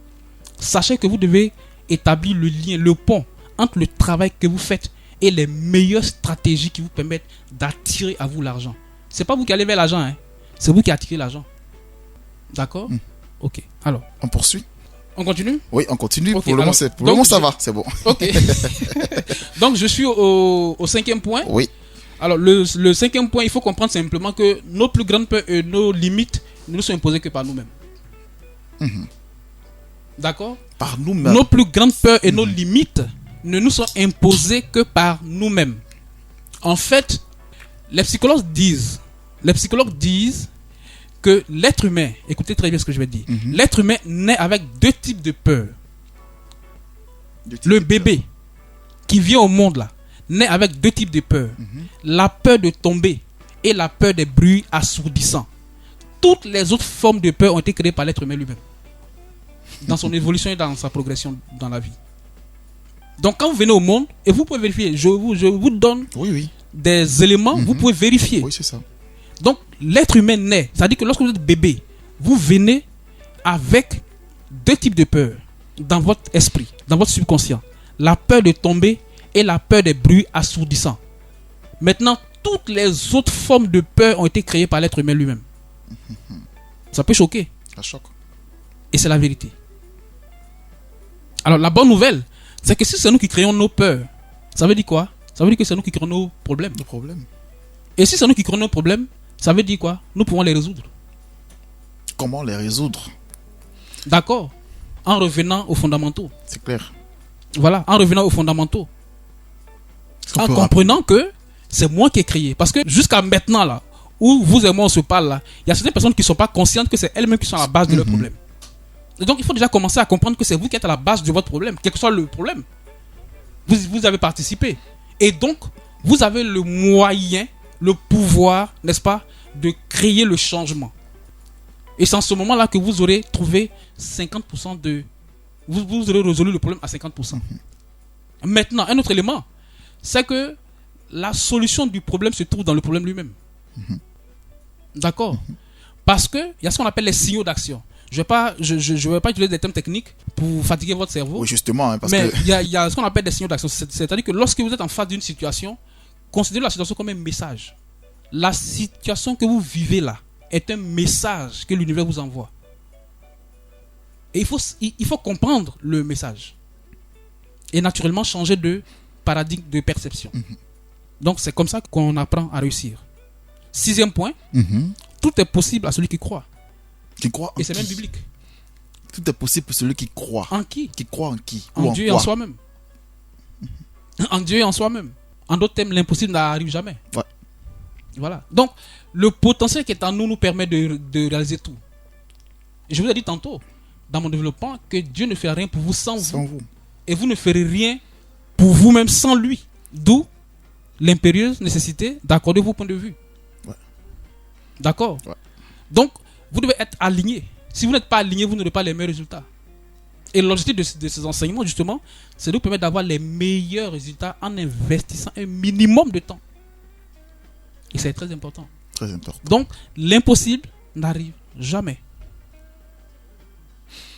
Speaker 3: sachez que vous devez établir le lien, le pont entre le travail que vous faites et les meilleures stratégies qui vous permettent d'attirer à vous l'argent. C'est pas vous qui allez vers l'argent, hein. C'est vous qui attirez l'argent. D'accord? Ok. Alors,
Speaker 2: On poursuit?
Speaker 3: on continue?
Speaker 2: Oui, on continue.
Speaker 3: Ok,
Speaker 2: Pour le
Speaker 3: alors,
Speaker 2: moment,
Speaker 3: donc,
Speaker 2: ça va, c'est bon.
Speaker 3: Ok. Donc, je suis au 5e point.
Speaker 2: Oui.
Speaker 3: Alors, le 5e point, il faut comprendre simplement que nos plus grandes peurs et nos limites ne nous sont imposées que par nous-mêmes. D'accord?
Speaker 2: Par nous-mêmes.
Speaker 3: Nos plus grandes peurs et nos limites ne nous sont imposées que par nous-mêmes. En fait, les psychologues disent que l'être humain, écoutez très bien ce que je vais dire, l'être humain naît avec deux types de peurs. Le bébé qui vient au monde là, naît avec deux types de peurs. La peur de tomber et la peur des bruits assourdissants. Toutes les autres formes de peur ont été créées par l'être humain lui-même. Dans son évolution et dans sa progression dans la vie. Donc quand vous venez au monde, et vous pouvez vérifier, je vous donne
Speaker 2: Oui.
Speaker 3: des éléments, vous pouvez vérifier.
Speaker 2: Oui, c'est ça.
Speaker 3: Donc l'être humain naît, c'est-à-dire que lorsque vous êtes bébé, vous venez avec deux types de peurs dans votre esprit, dans votre subconscient. La peur de tomber et la peur des bruits assourdissants. Maintenant, toutes les autres formes de peur ont été créées par l'être humain lui-même. Ça peut choquer.
Speaker 2: Ça choque.
Speaker 3: Et c'est la vérité. Alors la bonne nouvelle, c'est que si c'est nous qui créons nos peurs, ça veut dire quoi? Ça veut dire que c'est nous qui créons nos problèmes.
Speaker 2: Le problème.
Speaker 3: Et si c'est nous qui créons nos problèmes, ça veut dire quoi? Nous pouvons les résoudre.
Speaker 2: Comment les résoudre?
Speaker 3: D'accord? En revenant aux fondamentaux.
Speaker 2: C'est clair.
Speaker 3: Voilà, en revenant aux fondamentaux. En comprenant que c'est moi qui ai créé. Parce que jusqu'à maintenant, là, où vous et moi on se parle, là, il y a certaines personnes qui ne sont pas conscientes que c'est elles-mêmes qui sont à la base de leur problème. Et donc il faut déjà commencer à comprendre que c'est vous qui êtes à la base de votre problème, quel que soit le problème. Vous avez participé. Et donc, vous avez le moyen, le pouvoir, n'est-ce pas, de créer le changement. Et c'est en ce moment-là que vous aurez trouvé 50% de... Vous aurez résolu le problème à 50%. Maintenant, un autre élément, c'est que la solution du problème se trouve dans le problème lui-même. D'accord? Parce qu'il y a ce qu'on appelle les signaux d'action. Je vais pas utiliser des termes techniques pour fatiguer votre cerveau.
Speaker 2: Oui, justement. Parce
Speaker 3: mais
Speaker 2: que...
Speaker 3: il y a ce qu'on appelle des signaux d'action. C'est-à-dire que lorsque vous êtes en face d'une situation, considérez la situation comme un message. La situation que vous vivez là est un message que l'univers vous envoie. Et il faut comprendre le message. Et naturellement changer de paradigme de perception. Donc c'est comme ça qu'on apprend à réussir. 6e point, tout est possible à celui qui croit.
Speaker 2: Qui croit en
Speaker 3: et c'est
Speaker 2: qui?
Speaker 3: Même biblique.
Speaker 2: Tout est possible pour celui qui croit.
Speaker 3: En qui?
Speaker 2: Qui croit en qui?
Speaker 3: En
Speaker 2: Ou
Speaker 3: Dieu et
Speaker 2: quoi?
Speaker 3: en soi-même. En Dieu et en soi-même. En d'autres termes, l'impossible n'arrive jamais.
Speaker 2: Ouais.
Speaker 3: Voilà. Donc, le potentiel qui est en nous nous permet de réaliser tout. Et je vous ai dit tantôt, dans mon développement, que Dieu ne fait rien pour vous sans vous. Et vous ne ferez rien pour vous-même sans lui. D'où l'impérieuse nécessité d'accorder vos points de vue.
Speaker 2: Ouais.
Speaker 3: D'accord?
Speaker 2: Ouais.
Speaker 3: Donc, vous devez être aligné. Si vous n'êtes pas aligné, vous n'aurez pas les meilleurs résultats. Et l'objectif de ces enseignements, justement, c'est de vous permettre d'avoir les meilleurs résultats en investissant un minimum de temps. Et c'est très important.
Speaker 2: Très important.
Speaker 3: Donc, l'impossible n'arrive jamais.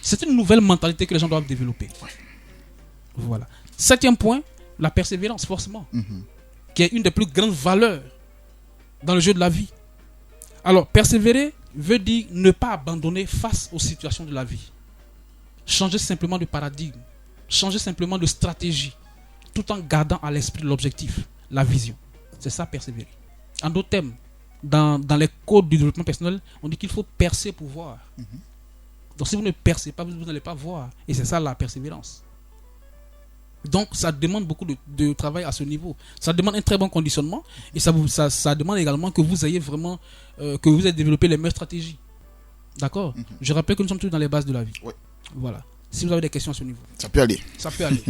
Speaker 3: C'est une nouvelle mentalité que les gens doivent développer.
Speaker 2: Ouais.
Speaker 3: Voilà. 7e point, la persévérance, forcément. Qui est une des plus grandes valeurs dans le jeu de la vie. Alors, persévérer veut dire ne pas abandonner face aux situations de la vie. Changer simplement de paradigme. Changer simplement de stratégie. Tout en gardant à l'esprit l'objectif, la vision. C'est ça, persévérer. En d'autres termes, dans les codes du développement personnel, on dit qu'il faut percer pour voir. Donc si vous ne percez pas, vous n'allez pas voir. Et c'est ça la persévérance. Donc ça demande beaucoup de travail à ce niveau. Ça demande un très bon conditionnement. Et ça demande également que vous ayez vraiment, que vous ayez développé les meilleures stratégies. D'accord? Je rappelle que nous sommes tous dans les bases de la vie.
Speaker 2: Ouais.
Speaker 3: Voilà. Si vous avez des questions à ce niveau.
Speaker 2: Ça peut aller.
Speaker 3: Ça peut aller.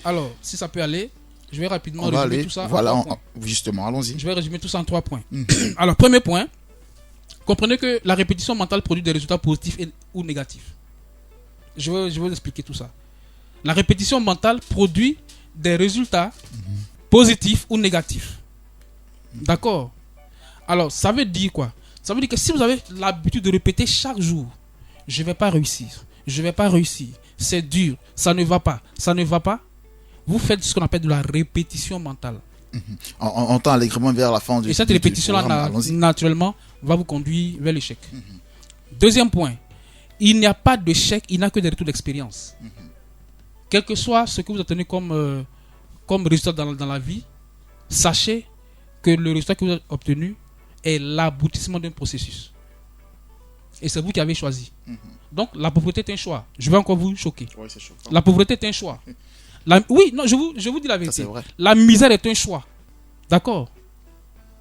Speaker 3: Alors, si ça peut aller, je vais rapidement
Speaker 2: On va
Speaker 3: résumer
Speaker 2: aller.
Speaker 3: tout ça.
Speaker 2: Voilà, justement, allons-y.
Speaker 3: Je vais résumer tout ça en 3 points. Alors, premier point, Comprenez que la répétition mentale produit des résultats positifs ou négatifs. Je vais vous expliquer tout ça. La répétition mentale produit des résultats positifs ou négatifs. D'accord? Alors, ça veut dire quoi? Ça veut dire que si vous avez l'habitude de répéter chaque jour, je ne vais pas réussir, je ne vais pas réussir, c'est dur, ça ne va pas, vous faites ce qu'on appelle de la répétition mentale.
Speaker 2: On tend allègrement vers la fin du.
Speaker 3: Et cette répétition-là, naturellement, va vous conduire vers l'échec. Deuxième point, il n'y a pas d'échec, il n'y a que des retours d'expérience. Quel que soit ce que vous obtenez comme résultat dans la vie, sachez que le résultat que vous avez obtenu est l'aboutissement d'un processus. Et c'est vous qui avez choisi. Donc, la pauvreté est un choix. Je vais encore vous choquer.
Speaker 2: Oui, c'est choquant.
Speaker 3: La pauvreté est un choix. Oui, non, je vous dis la vérité.
Speaker 2: Ça, c'est vrai.
Speaker 3: La misère est un choix. D'accord?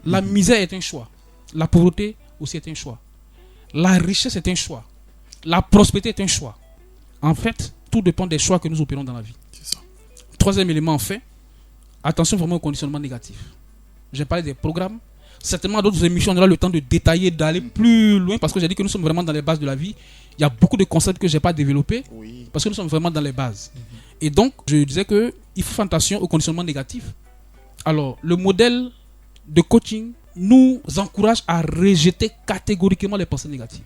Speaker 3: La misère est un choix. La pauvreté aussi est un choix. La richesse est un choix. La prospérité est un choix. En fait, tout dépend des choix que nous opérons dans la vie.
Speaker 2: C'est ça.
Speaker 3: Troisième élément, en fait, attention vraiment au conditionnement négatif. J'ai parlé des programmes. Certainement, d'autres émissions, on aura le temps de détailler, d'aller plus loin, parce que j'ai dit que nous sommes vraiment dans les bases de la vie. Il y a beaucoup de concepts que je n'ai pas développés, parce que nous sommes vraiment dans les bases. Et donc, je disais qu'il faut faire attention au conditionnement négatif. Alors, le modèle de coaching nous encourage à rejeter catégoriquement les pensées négatives.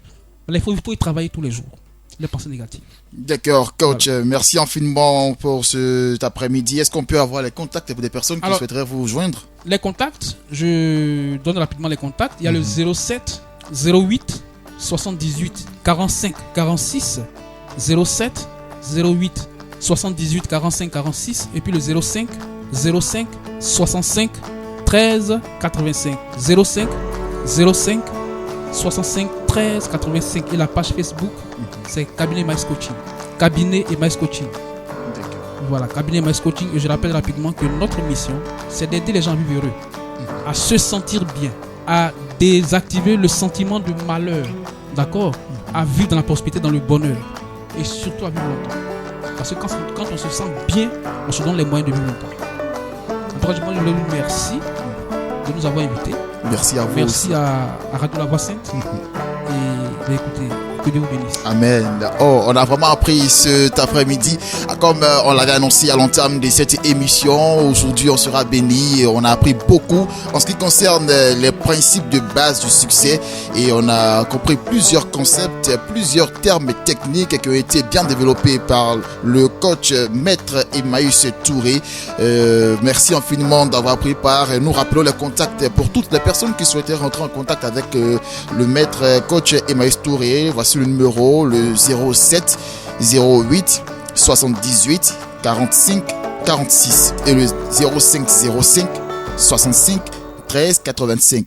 Speaker 3: Il faut y travailler tous les jours, les pensées négatives.
Speaker 2: D'accord, coach. Voilà. Merci infiniment pour cet après-midi. Est-ce qu'on peut avoir les contacts pour des personnes qui souhaiteraient vous joindre?
Speaker 3: Les contacts, je donne rapidement les contacts. Il y a le 07 08 78 45 46, 07 08 78 45 46 et puis le 05 05 65 13 85, 05 05 65 13 85 et la page Facebook c'est Cabinet Mice Coaching. Cabinet et Mice Coaching. Voilà, Cabinet Mice Coaching. Et je rappelle rapidement que notre mission c'est d'aider les gens à vivre heureux, à se sentir bien, à désactiver le sentiment de malheur, d'accord, à vivre dans la prospérité, dans le bonheur et surtout à vivre longtemps. Parce que quand on se sent bien, on se donne les moyens de vivre longtemps. En tout cas, je voulais vous remercier de nous avoir invités.
Speaker 2: Merci à vous.
Speaker 3: Merci à Radio La Voix Sainte. Et écoutez, que Dieu vous bénisse.
Speaker 2: Amen. Oh, on a vraiment appris cet après-midi. Comme on l'avait annoncé à l'entame de cette émission, aujourd'hui on sera béni et on a appris beaucoup en ce qui concerne les principes de base du succès. Et on a compris plusieurs concepts, plusieurs termes techniques qui ont été bien développés par le coach maître Emmaüs Touré. Merci infiniment d'avoir pris part. Et nous rappelons les contacts pour toutes les personnes qui souhaitaient rentrer en contact avec le maître coach Emmaüs Touré. Voici le numéro, le 07 08 78 45 46 et le 05 05 65 13 85.